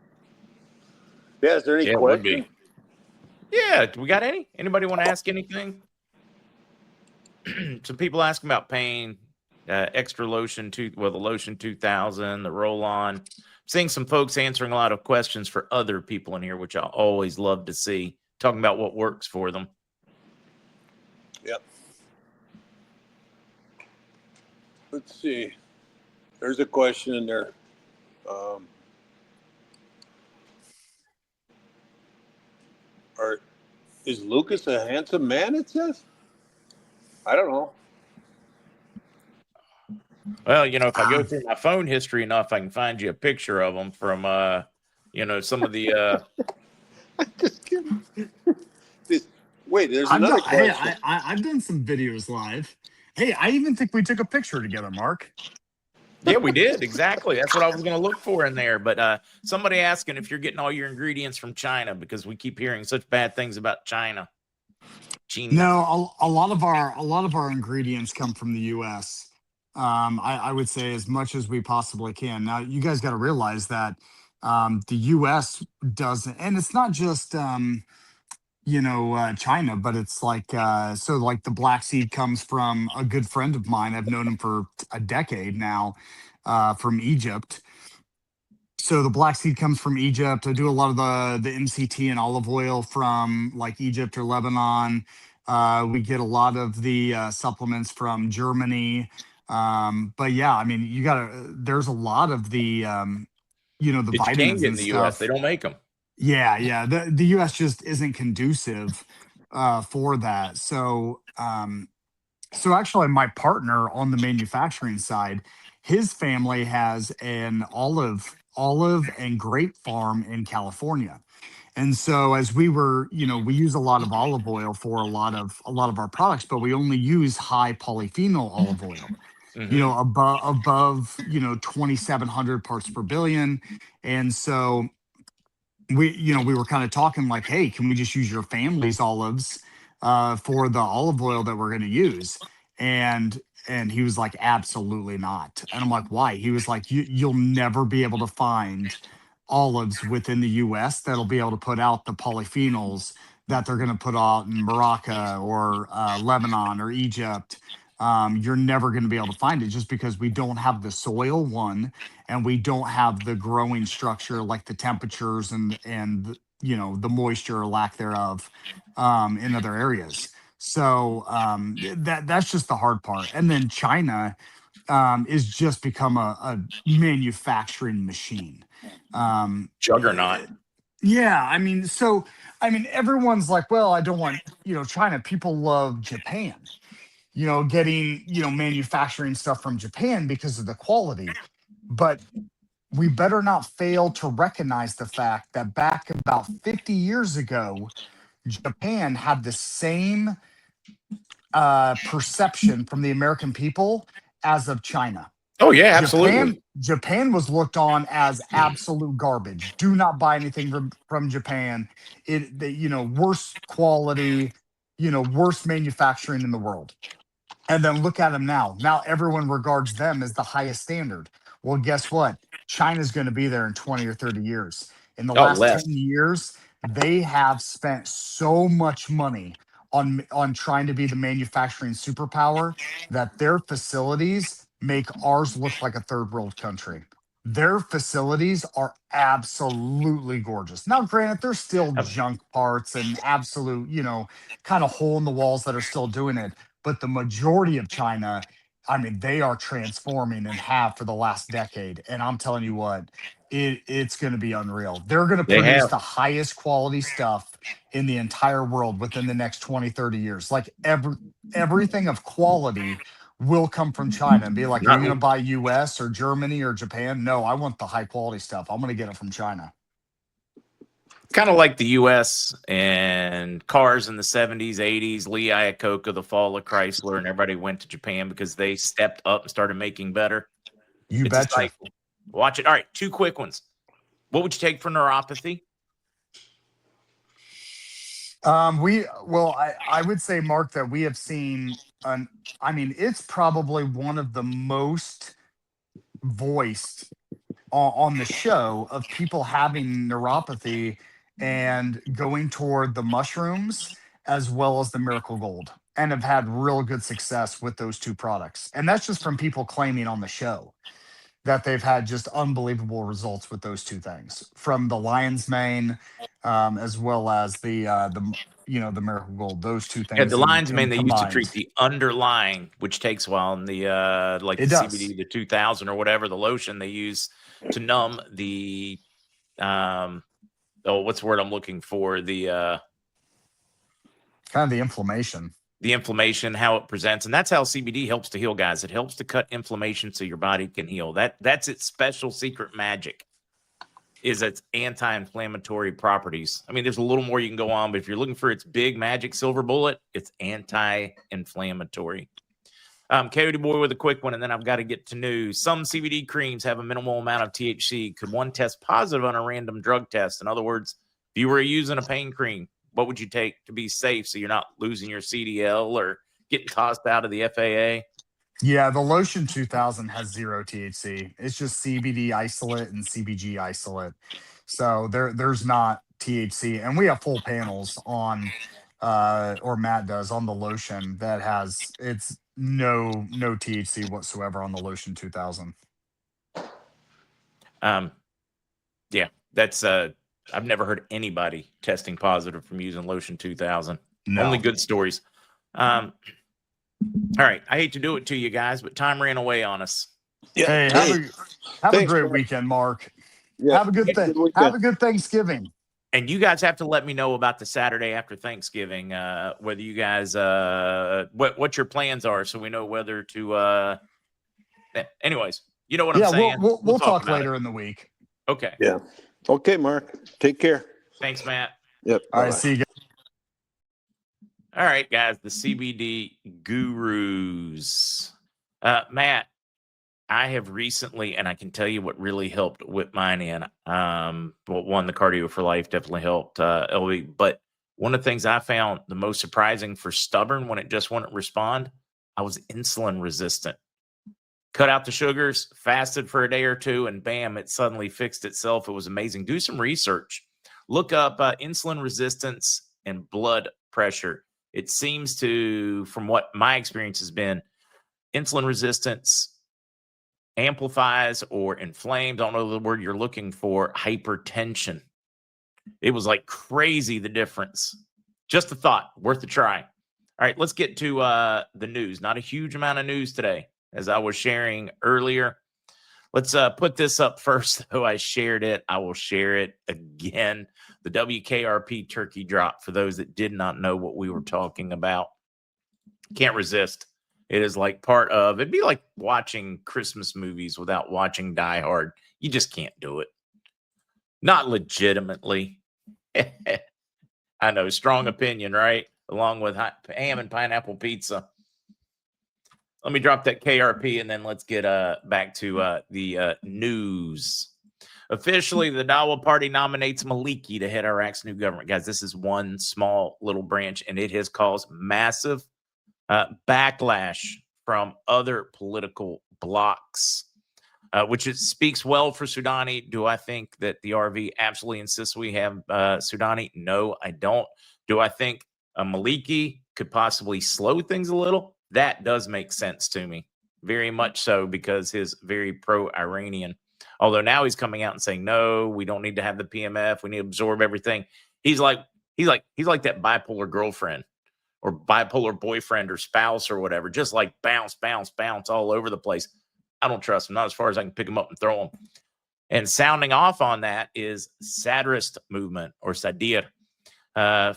Yeah, is there any Yeah, it would questions? be. Yeah, do we got any? Anybody want to ask anything? Some people asking about pain, extra lotion, the lotion 2000, the roll-on. Seeing some folks answering a lot of questions for other people in here, which I always love to see, talking about what works for them. Yep. Let's see. There's a question in there. Is Lucas a handsome man? It says. I don't know. Well, if I go through my phone history enough, I can find you a picture of them from, some of the. Just kidding. Wait, there's another question. Hey, I've done some videos live. Hey, I even think we took a picture together, Mark. Yeah, we did. Exactly. That's what I was going to look for in there. But somebody asking if you're getting all your ingredients from China, because we keep hearing such bad things about China. No, a lot of our ingredients come from the U.S. I would say as much as we possibly can. Now, you guys got to realize that the U.S. doesn't, and it's not just China, but it's like like the black seed comes from a good friend of mine. I've known him for a decade now, from Egypt. So the black seed comes from Egypt. I do a lot of the MCT and olive oil from like Egypt or Lebanon. We get a lot of the supplements from Germany. But yeah, I mean, there's a lot of the the But you can vitamins get in and the U.S. They stuff. don't make them. Yeah. The US just isn't conducive for that. So actually my partner on the manufacturing side, his family has an olive and grape farm in California. And so as we use a lot of olive oil for a lot of our products, but we only use high polyphenol olive oil. Mm-hmm. Above 2700 parts per billion. And so we were kind of talking like, hey, can we just use your family's olives for the olive oil that we're going to use? And he was like, absolutely not. And I'm like, why? He was like, you'll never be able to find olives within the US that'll be able to put out the polyphenols that they're going to put out in Morocco or Lebanon or Egypt. You're never going to be able to find it just because we don't have the soil, one, and we don't have the growing structure like the temperatures and the moisture or lack thereof in other areas. So that's just the hard part. And then China is just become a manufacturing machine. Juggernaut. Yeah, I mean, everyone's like, well, I don't want China. People love Japan. Getting manufacturing stuff from Japan because of the quality, but we better not fail to recognize the fact that back about 50 years ago, Japan had the same perception from the American people as of China. Oh, yeah, Japan absolutely. Japan was looked on as absolute garbage. Do not buy anything from Japan. Worst quality, worst manufacturing in the world. And then look at them now. Now everyone regards them as the highest standard. Well, guess what? China's going to be there in 20 or 30 years. In the Oh, last less. 10 years, they have spent so much money on trying to be the manufacturing superpower that their facilities make ours look like a third world country. Their facilities are absolutely gorgeous. Now, granted, there's still junk parts and absolute, kind of hole in the walls that are still doing it, but the majority of China, I mean, they are transforming and have for the last decade. And I'm telling you what, it's going to be unreal. They're going to They produce have. the highest quality stuff in the entire world within the next 20, 30 years. Like everything of quality will come from China and be like, are you Not going to buy US or Germany or Japan? No, I want the high quality stuff. I'm going to get it from China. kind of like the U.S. and cars in the 70s, 80s, Lee Iacocca, the fall of Chrysler, and everybody went to Japan because they stepped up and started making better. You It's a betcha. cycle. Watch it. All right, two quick ones. What would you take for neuropathy? I would say, Mark, that we have seen it's probably one of the most voiced on the show of people having neuropathy and going toward the mushrooms as well as the Miracle Gold, and have had real good success with those two products. And that's just from people claiming on the show that they've had just unbelievable results with those two things, from the lion's mane, as well as the Miracle Gold. Those two Yeah, things the in, lion's mane in they used to treat combined. the underlying, which takes a while, and the like It the does. CBD, the 2000 or whatever, the lotion they use to numb the what's the word I'm looking for? Kind of the inflammation. The inflammation, how it presents, and that's how CBD helps to heal, guys. It helps to cut inflammation so your body can heal. That's its special secret magic, is its anti-inflammatory properties. I mean, there's a little more you can go on, but if you're looking for its big magic silver bullet, it's anti-inflammatory. Coyote Boy with a quick one, and then I've got to get to news. Some CBD creams have a minimal amount of THC. Could one test positive on a random drug test? In other words, if you were using a pain cream, what would you take to be safe so you're not losing your CDL or getting tossed out of the FAA? Yeah, the lotion 2000 has zero THC. It's just CBD isolate and CBG isolate. So there's not THC. And we have full panels on or Matt does on the lotion that has it's no THC whatsoever on the lotion 2000. Yeah, that's I've never heard anybody testing positive from using lotion 2000. Only No. good stories. All right, I hate to do it to you guys, but time ran away on us. Yeah. Hey, have a great weekend, Mark. Yeah. Have a good have a good Thanksgiving. And you guys have to let me know about the Saturday after Thanksgiving, whether you guys what your plans are, so we know whether to anyways, you know what I'm saying. We'll talk about later it. in the week. Okay. Yeah. Okay, Mark. Take care. Thanks, Matt. Yep. All right, Bye-bye. see you guys. All right, guys, the CBD gurus. Matt, I have recently, and I can tell you what really helped whip mine in. Well, one, the Cardio for Life definitely helped LV, but one of the things I found the most surprising for stubborn when it just wouldn't respond, I was insulin resistant. Cut out the sugars, fasted for a day or two, and bam, it suddenly fixed itself. It was amazing. Do some research. Look up insulin resistance and blood pressure. It seems to, from what my experience has been, insulin resistance amplifies or inflames, I don't know the word you're looking for, hypertension. It was like crazy, the difference. Just a thought, worth a try. All right, let's get to the news. Not a huge amount of news today, as I was sharing earlier. Let's put this up first, though. I shared it. I will share it again. The WKRP turkey drop, for those that did not know what we were talking about. Can't resist. It is like part of, it'd be like watching Christmas movies without watching Die Hard. You just can't do it. Not legitimately. I know, strong opinion, right? Along with ham and pineapple pizza. Let me drop that KRP and then let's get back to the news. Officially, the Dawa Party nominates Maliki to head Iraq's new government. Guys, this is one small little branch, and it has caused massive backlash from other political blocs, which speaks well for Soudani. Do I think that the RV absolutely insists we have Soudani? No, I don't. Do I think Maliki could possibly slow things a little? That does make sense to me, very much so, because he's very pro-Iranian. Although now he's coming out and saying, no, we don't need to have the PMF. We need to absorb everything. He's like that bipolar girlfriend or bipolar boyfriend or spouse or whatever, just like bounce, bounce, bounce all over the place. I don't trust him, not as far as I can pick him up and throw him. And sounding off on that is Sadirist movement or Sadir.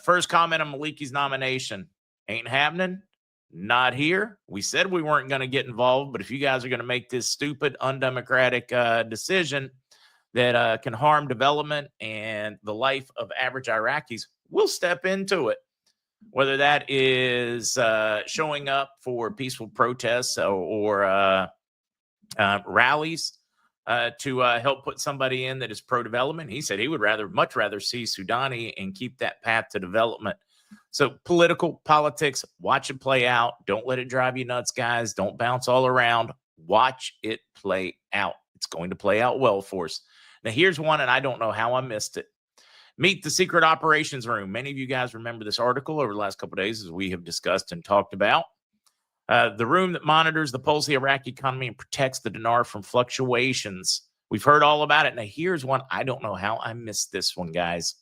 First comment on Maliki's nomination. Ain't happening. Not here. We said we weren't going to get involved, but if you guys are going to make this stupid, undemocratic decision that can harm development and the life of average Iraqis, we'll step into it. Whether that is showing up for peaceful protests or rallies to help put somebody in that is pro-development. He said he would much rather see Soudani and keep that path to development So political politics, watch it play out. Don't let it drive you nuts, guys. Don't bounce all around. Watch it play out. It's going to play out well for us. Now, here's one, and I don't know how I missed it. Meet the Secret Operations Room. Many of you guys remember this article over the last couple of days, as we have discussed and talked about. The room that monitors the pulse of the Iraqi economy and protects the dinar from fluctuations. We've heard all about it. Now, here's one. I don't know how I missed this one, guys.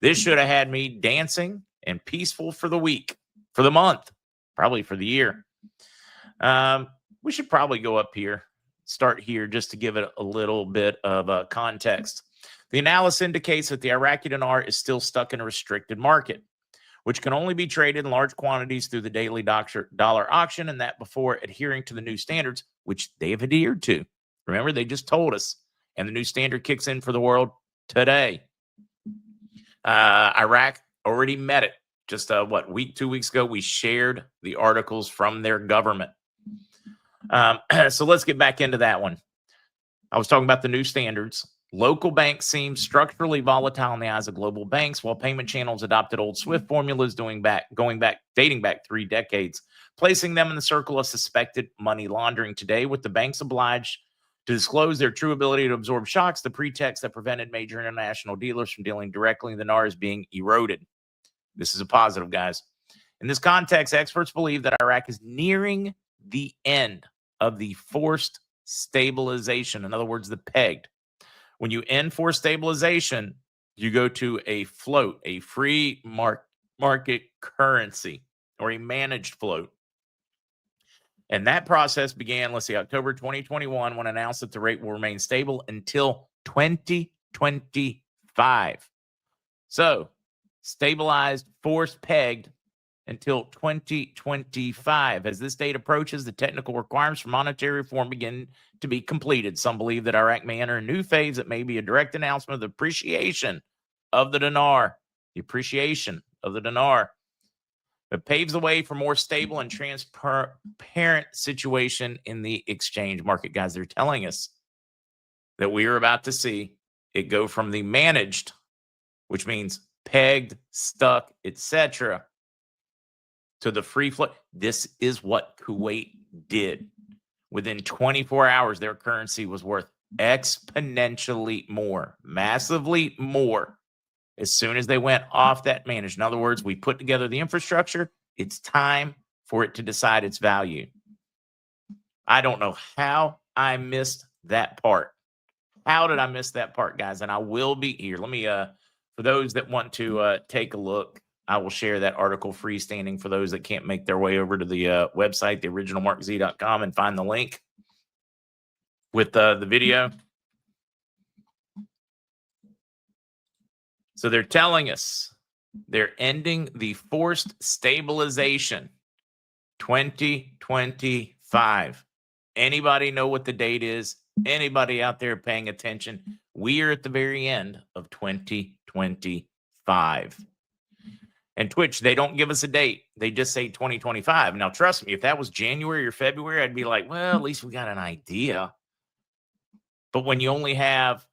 This should have had me dancing and peaceful for the week, for the month, probably for the year. We should probably go up here, start here, just to give it a little bit of context. The analysis indicates that the Iraqi dinar is still stuck in a restricted market, which can only be traded in large quantities through the daily dollar auction, and that before adhering to the new standards, which they've adhered to. Remember, they just told us, and the new standard kicks in for the world today. Iraq already met it. Just 2 weeks ago, we shared the articles from their government. So let's get back into that one. I was talking about the new standards. Local banks seem structurally volatile in the eyes of global banks, while payment channels adopted old SWIFT formulas dating back 3 decades, placing them in the circle of suspected money laundering. Today, with the banks obliged to disclose their true ability to absorb shocks, the pretext that prevented major international dealers from dealing directly in the dinar is being eroded. This is a positive, guys. In this context, experts believe that Iraq is nearing the end of the forced stabilization. In other words, the pegged. When you end forced stabilization, you go to a float, a free market currency, or a managed float. And that process began, October 2021, when announced that the rate will remain stable until 2025. So, stabilized, forced, pegged until 2025. As this date approaches, the technical requirements for monetary reform begin to be completed. Some believe that Iraq may enter a new phase that may be a direct announcement of the appreciation of the dinar. The appreciation of the dinar. It paves the way for more stable and transparent situation in the exchange market. Guys, they're telling us that we are about to see it go from the managed, which means pegged, stuck, etc., to the free float. This is what Kuwait did. Within 24 hours, their currency was worth exponentially more, massively more, as soon as they went off that managed. In other words, we put together the infrastructure. It's time for it to decide its value. I don't know how I missed that part. How did I miss that part, guys? And I will be here. Let me, for those that want to take a look, I will share that article freestanding for those that can't make their way over to the website, the original MarkZ.com, and find the link with the video. So they're telling us they're ending the forced stabilization 2025. Anybody know what the date is? Anybody out there paying attention? We are at the very end of 2025. And Twitch, they don't give us a date. They just say 2025. Now, trust me, if that was January or February, I'd be like, well, at least we got an idea. But when you only have,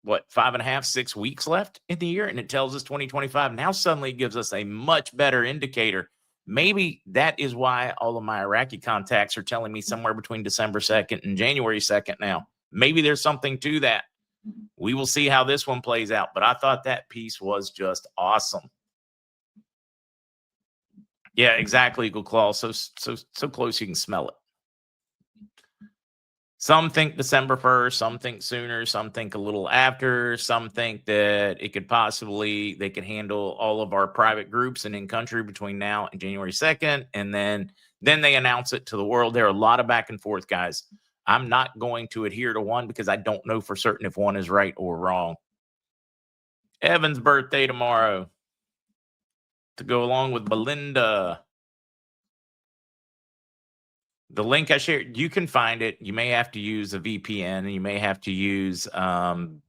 5.5, 6 weeks left in the year, and it tells us 2025, now suddenly it gives us a much better indicator. Maybe that is why all of my Iraqi contacts are telling me somewhere between December 2nd and January 2nd now. Maybe there's something to that. We will see how this one plays out. But I thought that piece was just awesome. Yeah, exactly, Eagle Claw. So close you can smell it. Some think December 1st, some think sooner, some think a little after, some think that it could possibly, they could handle all of our private groups and in country between now and January 2nd. And then they announce it to the world. There are a lot of back and forth, guys. I'm not going to adhere to one because I don't know for certain if one is right or wrong. Evan's birthday tomorrow, to go along with Belinda. The link I shared, you can find it. You may have to use a VPN, and you may have to use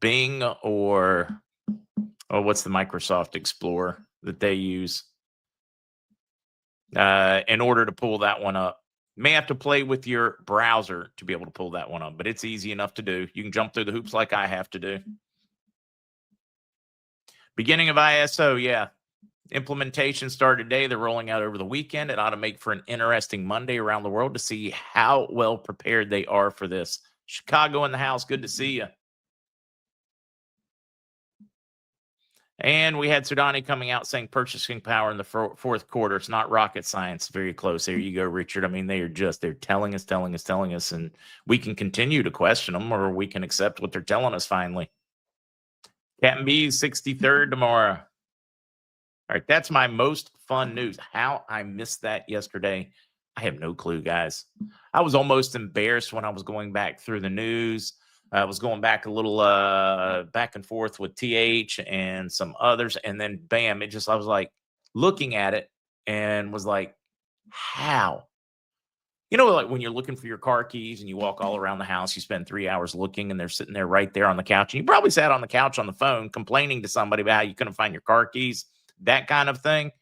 Bing or what's the Microsoft Explorer that they use in order to pull that one up. You may have to play with your browser to be able to pull that one up, but it's easy enough to do. You can jump through the hoops like I have to do. Beginning of ISO, yeah. Implementation started today. They're rolling out over the weekend. It ought to make for an interesting Monday around the world to see how well prepared they are for this. Chicago in the house. Good to see you. And we had Sudani coming out saying purchasing power in the fourth quarter. It's not rocket science. Very close. There you go, Richard. I mean, they're telling us, and we can continue to question them, or we can accept what they're telling us finally. Captain B's 63rd tomorrow. All right, that's my most fun news. How I missed that yesterday, I have no clue, guys. I was almost embarrassed when I was going back through the news. I was going back a little back and forth with TH and some others, and then bam, I was like looking at it and was like, how? You know, like when you're looking for your car keys and you walk all around the house, you spend 3 hours looking and they're sitting there right there on the couch. And you probably sat on the couch on the phone complaining to somebody about how you couldn't find your car keys, that kind of thing.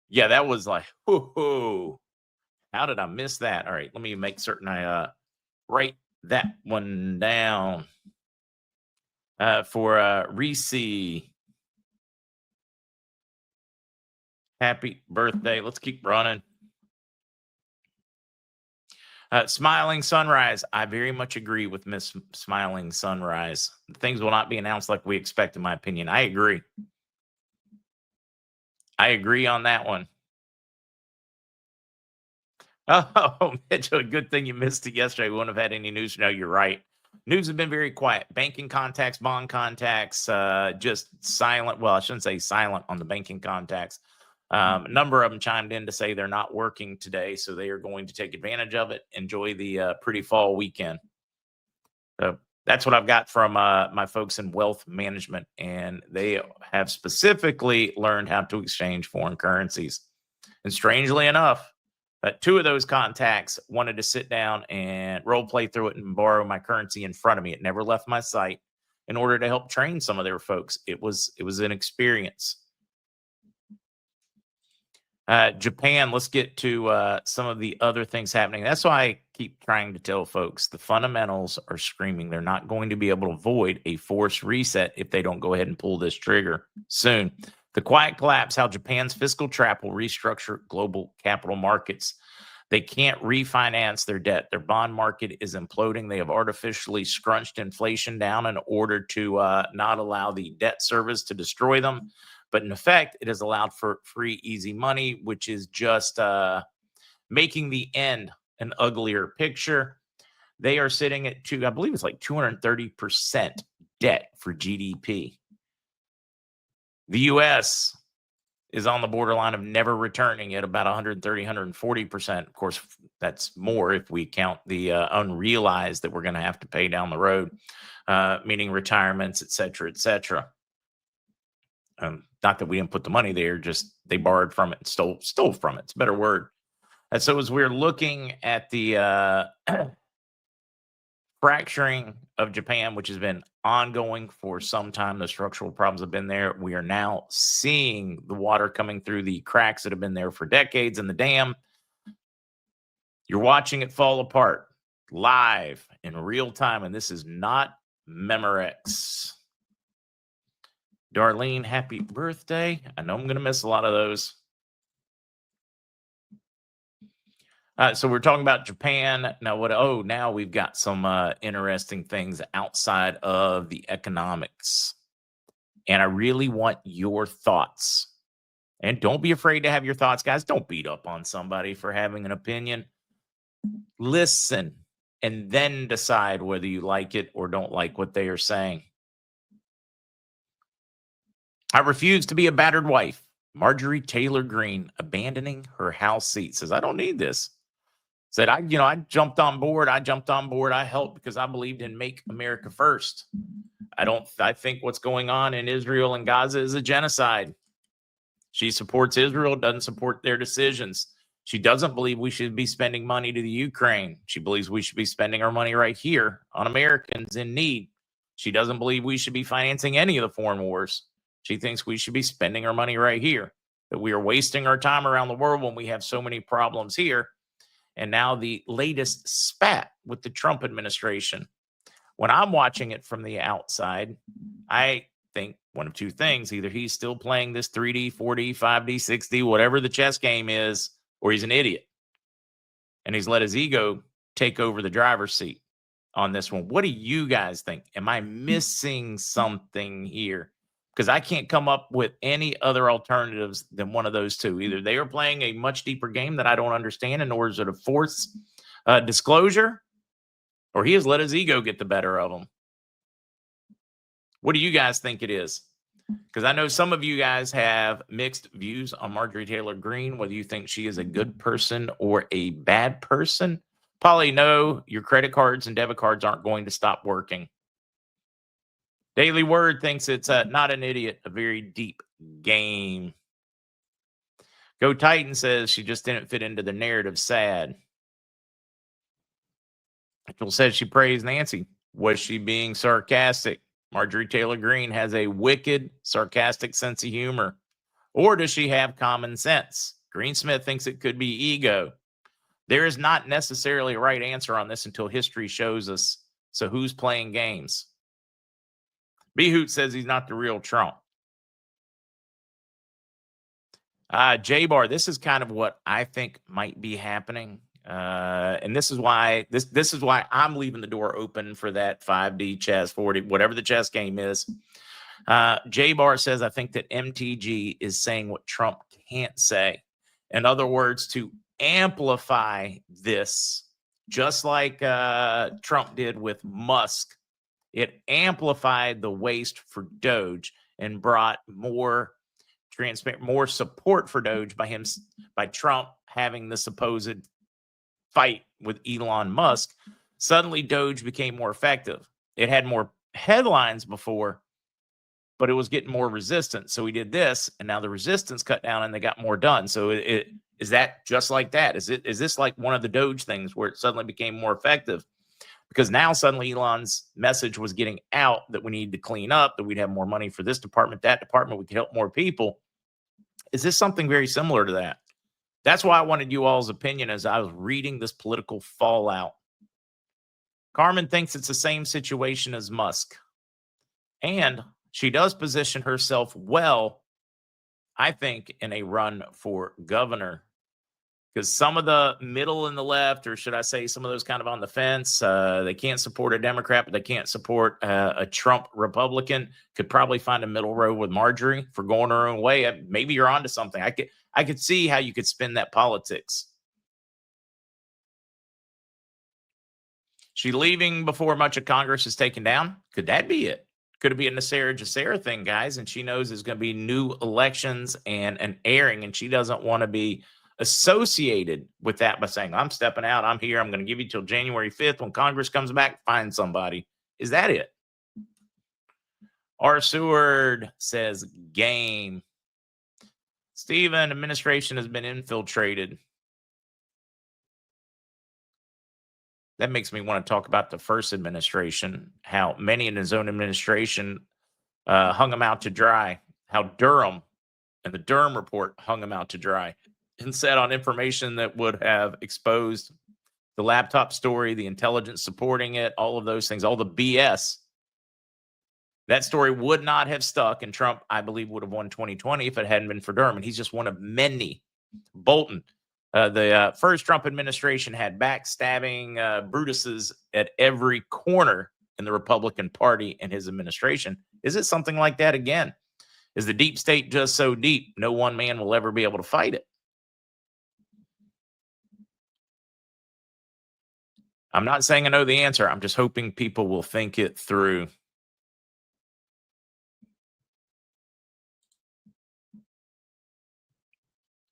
Yeah, that was like, whoo, how did I miss that? All right, let me make certain I write that one down for Reese. Happy birthday. Let's keep running. Smiling Sunrise. I very much agree with Miss Smiling Sunrise. Things will not be announced like we expect, in my opinion. I agree. I agree on that one. Oh, Mitchell, good thing you missed it yesterday. We wouldn't have had any news. No, you're right. News has been very quiet. Banking contacts, bond contacts, just silent. Well, I shouldn't say silent on the banking contacts. A number of them chimed in to say they're not working today, so they are going to take advantage of it. Enjoy the pretty fall weekend. So that's what I've got from my folks in wealth management, and they have specifically learned how to exchange foreign currencies. And strangely enough, two of those contacts wanted to sit down and role play through it and borrow my currency in front of me. It never left my sight in order to help train some of their folks. It was an experience. Japan, let's get to some of the other things happening. That's why I keep trying to tell folks the fundamentals are screaming. They're not going to be able to avoid a forced reset if they don't go ahead and pull this trigger soon. The quiet collapse, how Japan's fiscal trap will restructure global capital markets. They can't refinance their debt. Their bond market is imploding. They have artificially scrunched inflation down in order to not allow the debt service to destroy them. But in effect, it has allowed for free, easy money, which is just making the end an uglier picture. They are sitting at I believe it's like 230% debt for GDP. The U.S. is on the borderline of never returning at about 130, 140%. Of course, that's more if we count the unrealized that we're going to have to pay down the road, meaning retirements, et cetera, et cetera. Not that we didn't put the money there, just they borrowed from it and stole from it. It's a better word. And so as we're looking at the fracturing of Japan, which has been ongoing for some time, the structural problems have been there. We are now seeing the water coming through the cracks that have been there for decades in the dam. You're watching it fall apart live in real time, and this is not Memorex. Darlene, happy birthday. I know I'm going to miss a lot of those. So we're talking about Japan. Now now we've got some interesting things outside of the economics. And I really want your thoughts. And don't be afraid to have your thoughts, guys. Don't beat up on somebody for having an opinion. Listen and then decide whether you like it or don't like what they are saying. I refuse to be a battered wife. Marjorie Taylor Greene abandoning her House seat says, I don't need this. Said, I jumped on board. I helped because I believed in Make America First. I think what's going on in Israel and Gaza is a genocide. She supports Israel, doesn't support their decisions. She doesn't believe we should be spending money to the Ukraine. She believes we should be spending our money right here on Americans in need. She doesn't believe we should be financing any of the foreign wars. She thinks we should be spending our money right here, that we are wasting our time around the world when we have so many problems here. And now the latest spat with the Trump administration. When I'm watching it from the outside, I think one of two things. Either he's still playing this 3D, 4D, 5D, 6D, whatever the chess game is, or he's an idiot. And he's let his ego take over the driver's seat on this one. What do you guys think? Am I missing something here? Because I can't come up with any other alternatives than one of those two. Either they are playing a much deeper game that I don't understand in order to force disclosure, or he has let his ego get the better of him. What do you guys think it is? Because I know some of you guys have mixed views on Marjorie Taylor Greene, whether you think she is a good person or a bad person. Polly, no, your credit cards and debit cards aren't going to stop working. Daily Word thinks it's not an idiot, a very deep game. Go Titan says she just didn't fit into the narrative. Sad. Mitchell says she praised Nancy. Was she being sarcastic? Marjorie Taylor Greene has a wicked, sarcastic sense of humor. Or does she have common sense? Greensmith thinks it could be ego. There is not necessarily a right answer on this until history shows us. So who's playing games? B-Hoot says he's not the real Trump. J-Bar, this is kind of what I think might be happening. And this is why this is why I'm leaving the door open for that 5D chess, 4D, whatever the chess game is. J-Bar says, I think that MTG is saying what Trump can't say. In other words, to amplify this, just like Trump did with Musk, it amplified the waste for Doge and brought more transparent, more support for Doge by Trump having the supposed fight with Elon Musk. Suddenly Doge became more effective. It had more headlines before, but it was getting more resistance. So he did this, and now the resistance cut down and they got more done. So is that just like that? Is this like one of the Doge things where it suddenly became more effective? Because now suddenly Elon's message was getting out that we need to clean up, that we'd have more money for this department, that department, we could help more people. Is this something very similar to that? That's why I wanted you all's opinion as I was reading this political fallout. Carmen thinks it's the same situation as Musk. And she does position herself well, I think, in a run for governor. Because some of the middle and the left, or should I say some of those kind of on the fence, they can't support a Democrat, but they can't support a Trump Republican. Could probably find a middle road with Marjorie for going her own way. Maybe you're onto something. I could see how you could spin that politics. She leaving before much of Congress is taken down? Could that be it? Could it be a Nasera Jacera thing, guys? And she knows there's going to be new elections and an airing, and she doesn't want to be associated with that by saying, I'm stepping out, I'm here, I'm going to give you till January 5th. When Congress comes back, find somebody. Is that it? R. Seward says, game. Stephen, administration has been infiltrated. That makes me want to talk about the first administration, how many in his own administration hung him out to dry, how Durham and the Durham report hung him out to dry and sat on information that would have exposed the laptop story, the intelligence supporting it, all of those things, all the BS. That story would not have stuck, and Trump, I believe, would have won 2020 if it hadn't been for Durham. And he's just one of many. Bolton, the first Trump administration had backstabbing Brutuses at every corner in the Republican Party and his administration. Is it something like that again? Is the deep state just so deep, no one man will ever be able to fight it? I'm not saying I know the answer. I'm just hoping people will think it through.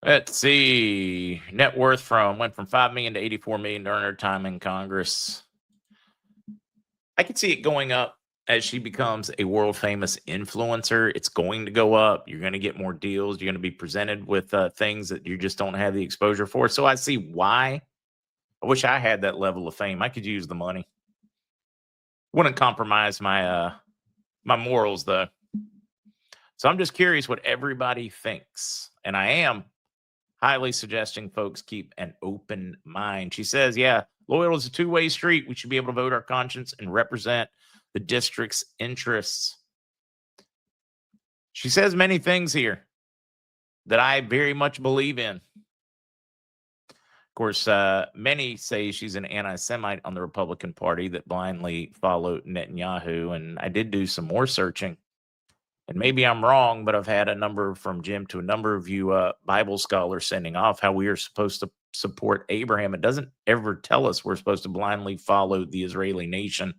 Let's see. Net worth went from 5 million to 84 million during her time in Congress. I could see it going up as she becomes a world famous influencer. It's going to go up. You're going to get more deals. You're going to be presented with things that you just don't have the exposure for. So I see why. I wish I had that level of fame. I could use the money. Wouldn't compromise my my morals though. So I'm just curious what everybody thinks. And I am highly suggesting folks keep an open mind. She says, yeah, loyal is a two-way street. We should be able to vote our conscience and represent the district's interests. She says many things here that I very much believe in. Of course, many say she's an anti-Semite on the Republican Party that blindly followed Netanyahu. And I did do some more searching. And maybe I'm wrong, but I've had a number from Jim to a number of you Bible scholars sending off how we are supposed to support Abraham. It doesn't ever tell us we're supposed to blindly follow the Israeli nation,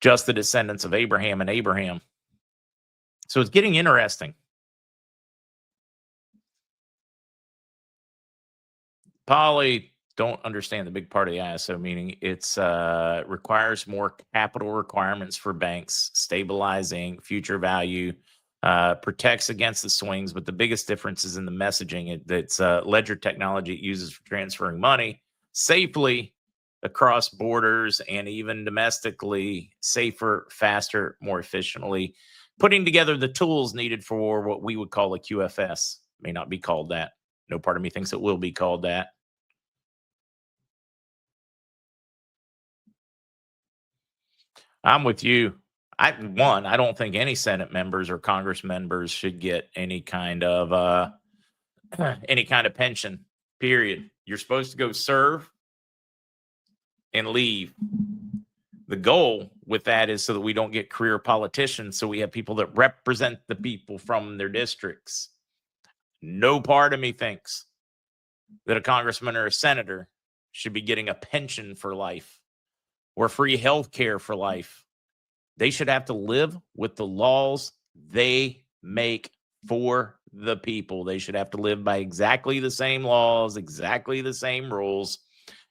just the descendants of Abraham and Abraham. So it's getting interesting. Polly don't understand the big part of the ISO, meaning it's requires more capital requirements for banks, stabilizing future value, protects against the swings, but the biggest difference is in the messaging. It's ledger technology it uses for transferring money safely across borders and even domestically, safer, faster, more efficiently, putting together the tools needed for what we would call a QFS. May not be called that. No part of me thinks it will be called that. I'm with you. I don't think any Senate members or Congress members should get any kind of pension. Period. You're supposed to go serve and leave. The goal with that is so that we don't get career politicians, so we have people that represent the people from their districts. No part of me thinks that a congressman or a senator should be getting a pension for life or free health care for life. They should have to live with the laws they make for the people. They should have to live by exactly the same laws, exactly the same rules.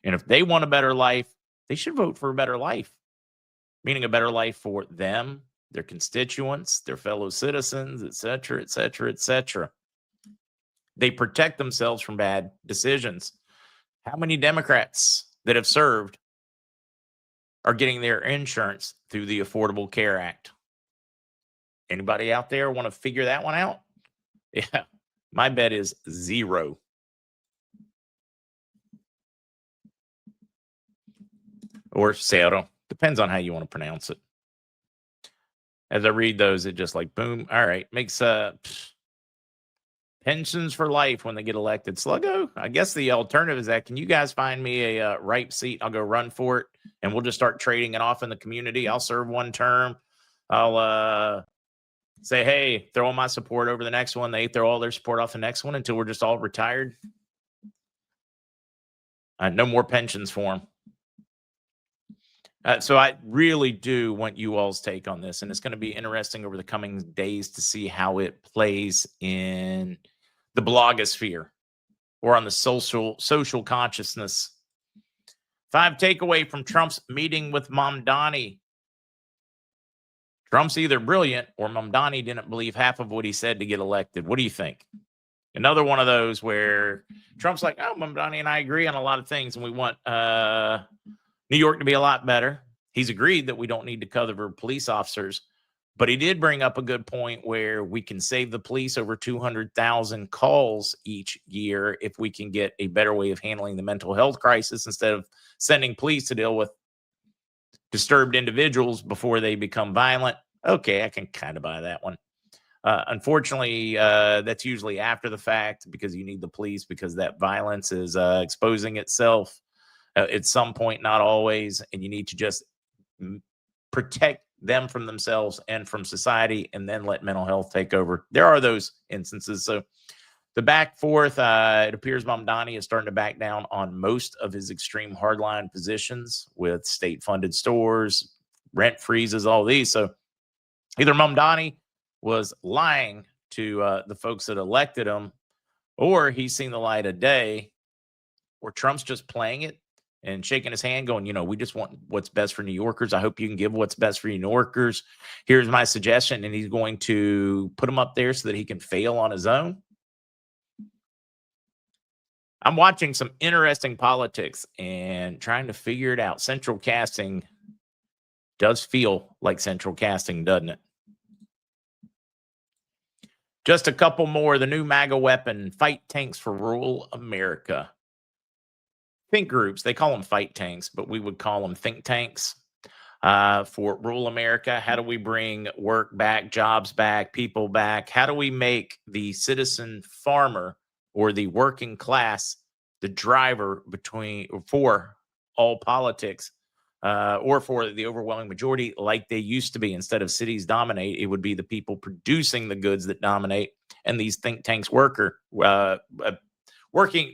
And if they want a better life, they should vote for a better life, meaning a better life for them, their constituents, their fellow citizens, et cetera, et cetera, et cetera. They protect themselves from bad decisions. How many Democrats that have served are getting their insurance through the Affordable Care Act? Anybody out there want to figure that one out? Yeah, my bet is 0. Or zero. Depends on how you want to pronounce it. As I read those, it just like, boom. All right. Makes pensions for life when they get elected. Sluggo, I guess the alternative is that, can you guys find me a ripe seat? I'll go run for it, and we'll just start trading it off in the community. I'll serve one term. I'll say, hey, throw all my support over the next one. They throw all their support off the next one until we're just all retired. No more pensions for them. So I really do want you all's take on this, and it's going to be interesting over the coming days to see how it plays in the blogosphere or on the social consciousness. 5 takeaway from Trump's meeting with Mamdani. Trump's either brilliant or Mamdani didn't believe half of what he said to get elected. What do you think? Another one of those where Trump's like, oh, Mamdani and I agree on a lot of things, and we want New York to be a lot better. He's agreed that we don't need to cover police officers, but he did bring up a good point where we can save the police over 200,000 calls each year if we can get a better way of handling the mental health crisis instead of sending police to deal with disturbed individuals before they become violent. Okay, I can kind of buy that one. Unfortunately, that's usually after the fact because you need the police because that violence is exposing itself at some point, not always, and you need to just protect them from themselves and from society and then let mental health take over. There are those instances. So the back forth, it appears Mamdani is starting to back down on most of his extreme hardline positions with state-funded stores, rent freezes, all these. So either Mamdani was lying to the folks that elected him, or he's seen the light of day, or Trump's just playing it and shaking his hand going, we just want what's best for New Yorkers. I hope you can give what's best for New Yorkers. Here's my suggestion. And he's going to put him up there so that he can fail on his own. I'm watching some interesting politics and trying to figure it out. Central casting does feel like central casting, doesn't it? Just a couple more. The new MAGA weapon, fight tanks for rural America. Think groups, they call them fight tanks, but we would call them think tanks, for rural America? How do we bring work back, jobs back, people back? How do we make the citizen farmer or the working class the driver for all politics, or for the overwhelming majority, like they used to be? Instead of cities dominate, it would be the people producing the goods that dominate, and these think tanks working.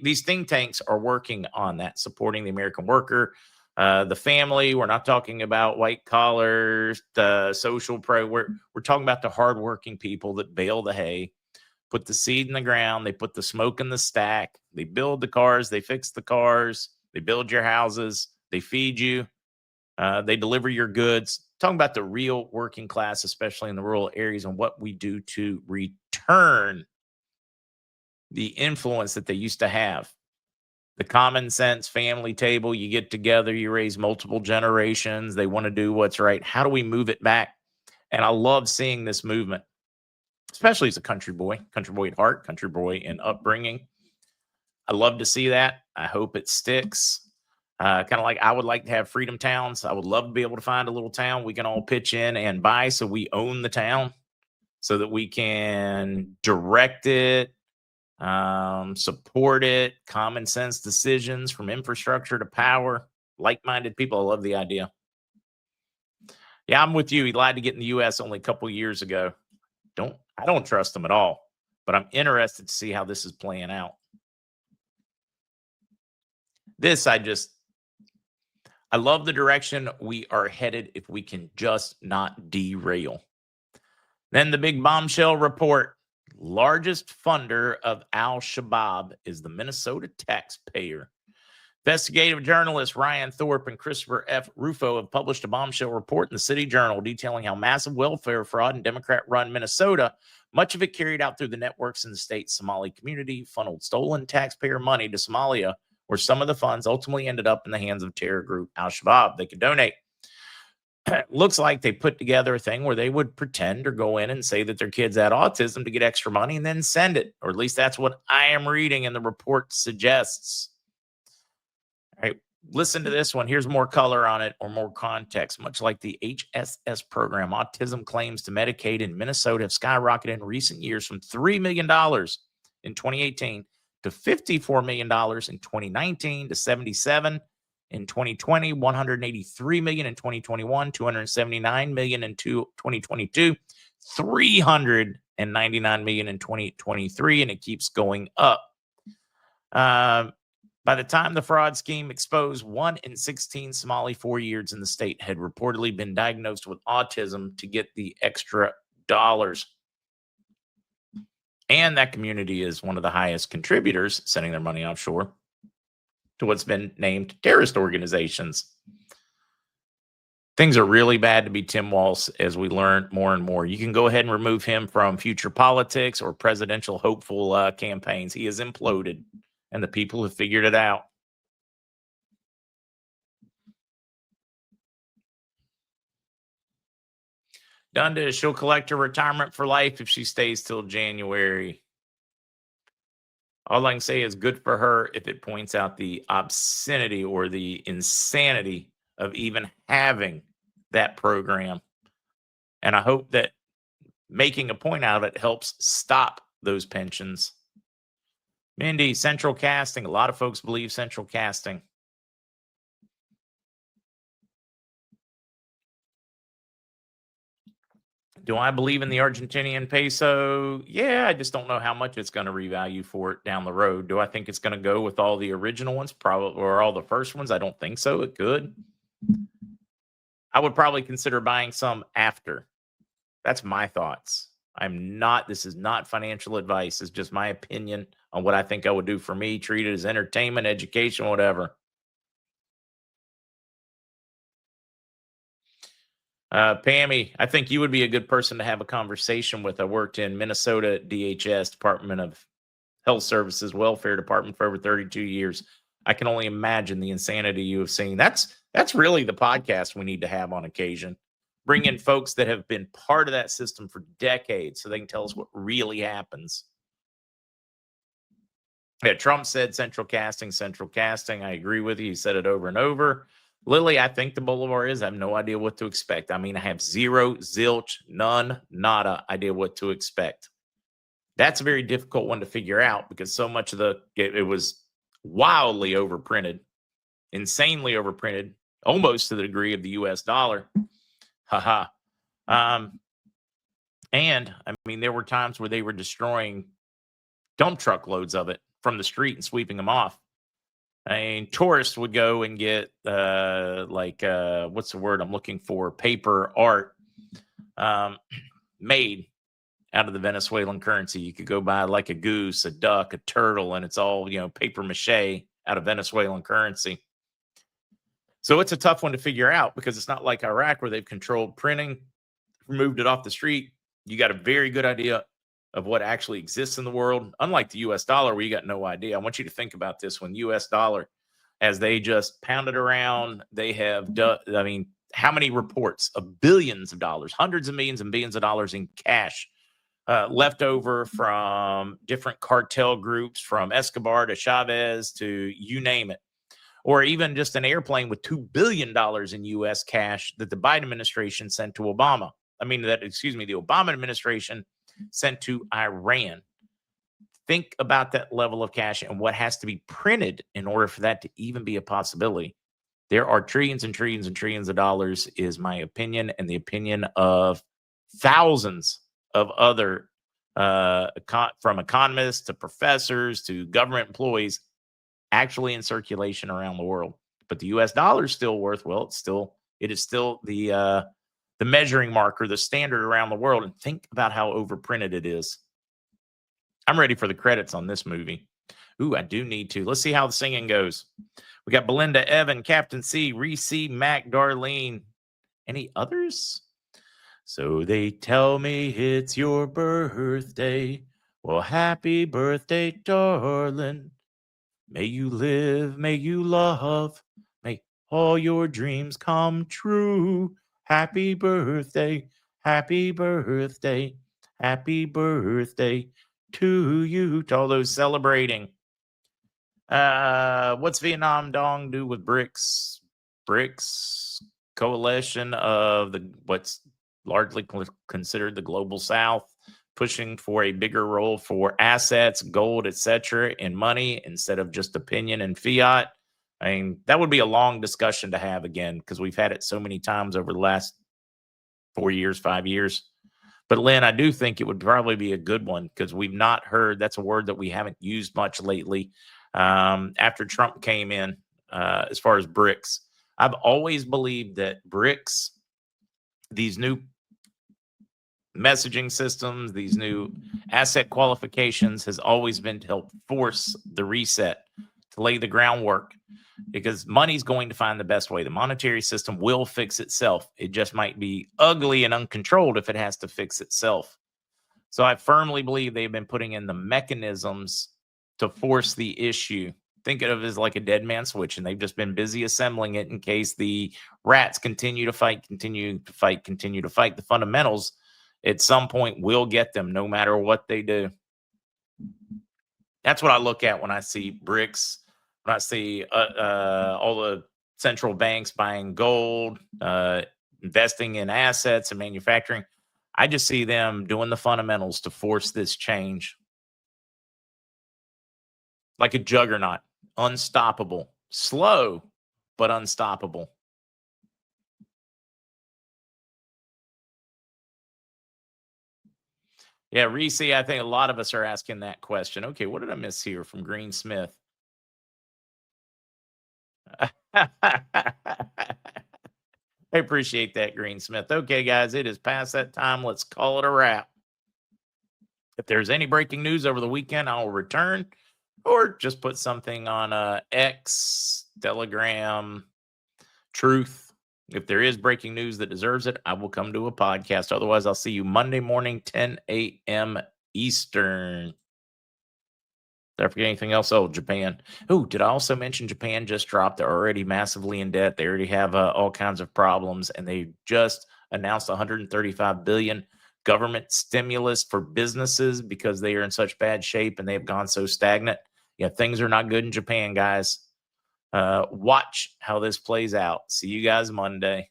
These think tanks are working on that, supporting the American worker, the family. We're not talking about white collars, the social pro. We're talking about the hardworking people that bale the hay, put the seed in the ground, they put the smoke in the stack, they build the cars, they fix the cars, they build your houses, they feed you, they deliver your goods. Talking about the real working class, especially in the rural areas, and what we do to return the influence that they used to have. The common sense family table, you get together, you raise multiple generations, they want to do what's right. How do we move it back? And I love seeing this movement, especially as a country boy at heart, country boy in upbringing. I love to see that. I hope it sticks. Kind of like I would like to have freedom towns. I would love to be able to find a little town we can all pitch in and buy, so we own the town, so that we can direct it, support it, common sense decisions from infrastructure to power, like-minded people. I love the idea. Yeah, I'm with you. He lied to get in the U.S. only a couple years ago. I don't trust him at all, but I'm interested to see how this is playing out. I love the direction we are headed if we can just not derail. Then the big bombshell report. Largest funder of al-Shabaab is the Minnesota taxpayer. Investigative journalists Ryan Thorpe and Christopher F. Rufo have published a bombshell report in the City Journal detailing how massive welfare fraud in Democrat-run Minnesota, much of it carried out through the networks in the state's Somali community, funneled stolen taxpayer money to Somalia, where some of the funds ultimately ended up in the hands of terror group al-Shabaab. They could donate. Looks like they put together a thing where they would pretend or go in and say that their kids had autism to get extra money and then send it. Or at least that's what I am reading and the report suggests. All right, listen to this one. Here's more color on it, or more context. Much like the HSS program, autism claims to Medicaid in Minnesota have skyrocketed in recent years from $3 million in 2018 to $54 million in 2019 to $77 in 2020, $183 million in 2021, $279 million in 2022, $399 million in 2023, and it keeps going up. By the time the fraud scheme exposed, 1 in 16 Somali 4-years in the state had reportedly been diagnosed with autism to get the extra dollars. And that community is one of the highest contributors, sending their money offshore to what's been named terrorist organizations. Things are really bad to be Tim Walz, as we learn more and more. You can go ahead and remove him from future politics or presidential hopeful campaigns. He has imploded, and the people have figured it out. Dundas, she'll collect her retirement for life if she stays till January. All I can say is good for her if it points out the obscenity or the insanity of even having that program. And I hope that making a point out of it helps stop those pensions. Mindy, central casting. A lot of folks believe central casting. Do I believe in the Argentinian peso? Yeah, I just don't know how much it's going to revalue for it down the road. Do I think it's going to go with all the original ones, probably, or all the first ones? I don't think so. It could. I would probably consider buying some after. That's my thoughts. This is not financial advice. It's just my opinion on what I think I would do for me. Treat it as entertainment, education, whatever. Pammy, I think you would be a good person to have a conversation with. I worked in Minnesota DHS, Department of Health Services, Welfare Department, for over 32 years. I can only imagine the insanity you have seen. That's really the podcast we need to have on occasion. Bring in folks that have been part of that system for decades so they can tell us what really happens. Yeah, Trump said central casting. I agree with you. He said it over and over. Lily, I think the Bolivar is. I have no idea what to expect. I mean, I have zero, zilch, none, nada idea what to expect. That's a very difficult one to figure out because so much of it was wildly overprinted, insanely overprinted, almost to the degree of the US dollar. Haha. And I mean, there were times where they were destroying dump truck loads of it from the street and sweeping them off. I mean, tourists would go and get what's the word I'm looking for? Paper art made out of the Venezuelan currency. You could go buy like a goose, a duck, a turtle, and it's all, paper mache out of Venezuelan currency. So it's a tough one to figure out because it's not like Iraq where they've controlled printing, removed it off the street. You got a very good idea of what actually exists in the world, unlike the US dollar where you got no idea. I want you to think about this. When US dollar, as they just pounded around, they have done, I mean, how many reports of billions of dollars, hundreds of millions and billions of dollars in cash left over from different cartel groups, from Escobar to Chavez to you name it, or even just an airplane with $2 billion in US cash that the Biden administration sent to Obama. The Obama administration sent to Iran. Think about that level of cash and what has to be printed in order for that to even be a possibility. There are trillions and trillions and trillions of dollars, is my opinion, and the opinion of thousands of other, from economists to professors to government employees, actually in circulation around the world. But the US dollar is still worth, well, it is still the measuring marker, the standard around the world. And think about how overprinted it is. I'm ready for the credits on this movie. Ooh, I do need to. Let's see how the singing goes. We got Belinda, Evan, Captain C, Reese, Mac, Darlene. Any others? So they tell me it's your birthday. Well, happy birthday, darling. May you live, may you love, may all your dreams come true. Happy birthday, happy birthday, happy birthday to you. To all those celebrating. What's Vietnam Dong do with BRICS? BRICS, coalition of what's largely considered the global South, pushing for a bigger role for assets, gold, etc., in money instead of just opinion and fiat. I mean, that would be a long discussion to have again because we've had it so many times over the last 4 years, 5 years. But Lynn, I do think it would probably be a good one because we've not heard, that's a word that we haven't used much lately after Trump came in as far as BRICS. I've always believed that BRICS, these new messaging systems, these new asset qualifications, has always been to help force the reset, to lay the groundwork, because money's going to find the best way. The monetary system will fix itself. It just might be ugly and uncontrolled if it has to fix itself. So I firmly believe they've been putting in the mechanisms to force the issue. Think of it as like a dead man switch, and they've just been busy assembling it in case the rats continue to fight. The fundamentals at some point will get them no matter what they do. That's what I look at when I see BRICS, when I see all the central banks buying gold, investing in assets and manufacturing. I just see them doing the fundamentals to force this change. Like a juggernaut, unstoppable, slow, but unstoppable. Yeah, Reese, I think a lot of us are asking that question. Okay, what did I miss here from Green Smith? I appreciate that, Green Smith. Okay, guys, it is past that time. Let's call it a wrap. If there's any breaking news over the weekend, I'll return or just put something on X, Telegram, Truth. If there is breaking news that deserves it, I will come to a podcast. Otherwise, I'll see you Monday morning, 10 a.m. Eastern. Did I forget anything else? Oh, Japan. Oh, did I also mention Japan just dropped? They're already massively in debt. They already have all kinds of problems, and they just announced $135 billion government stimulus for businesses because they are in such bad shape and they have gone so stagnant. Yeah, things are not good in Japan, guys. Watch how this plays out. See you guys Monday.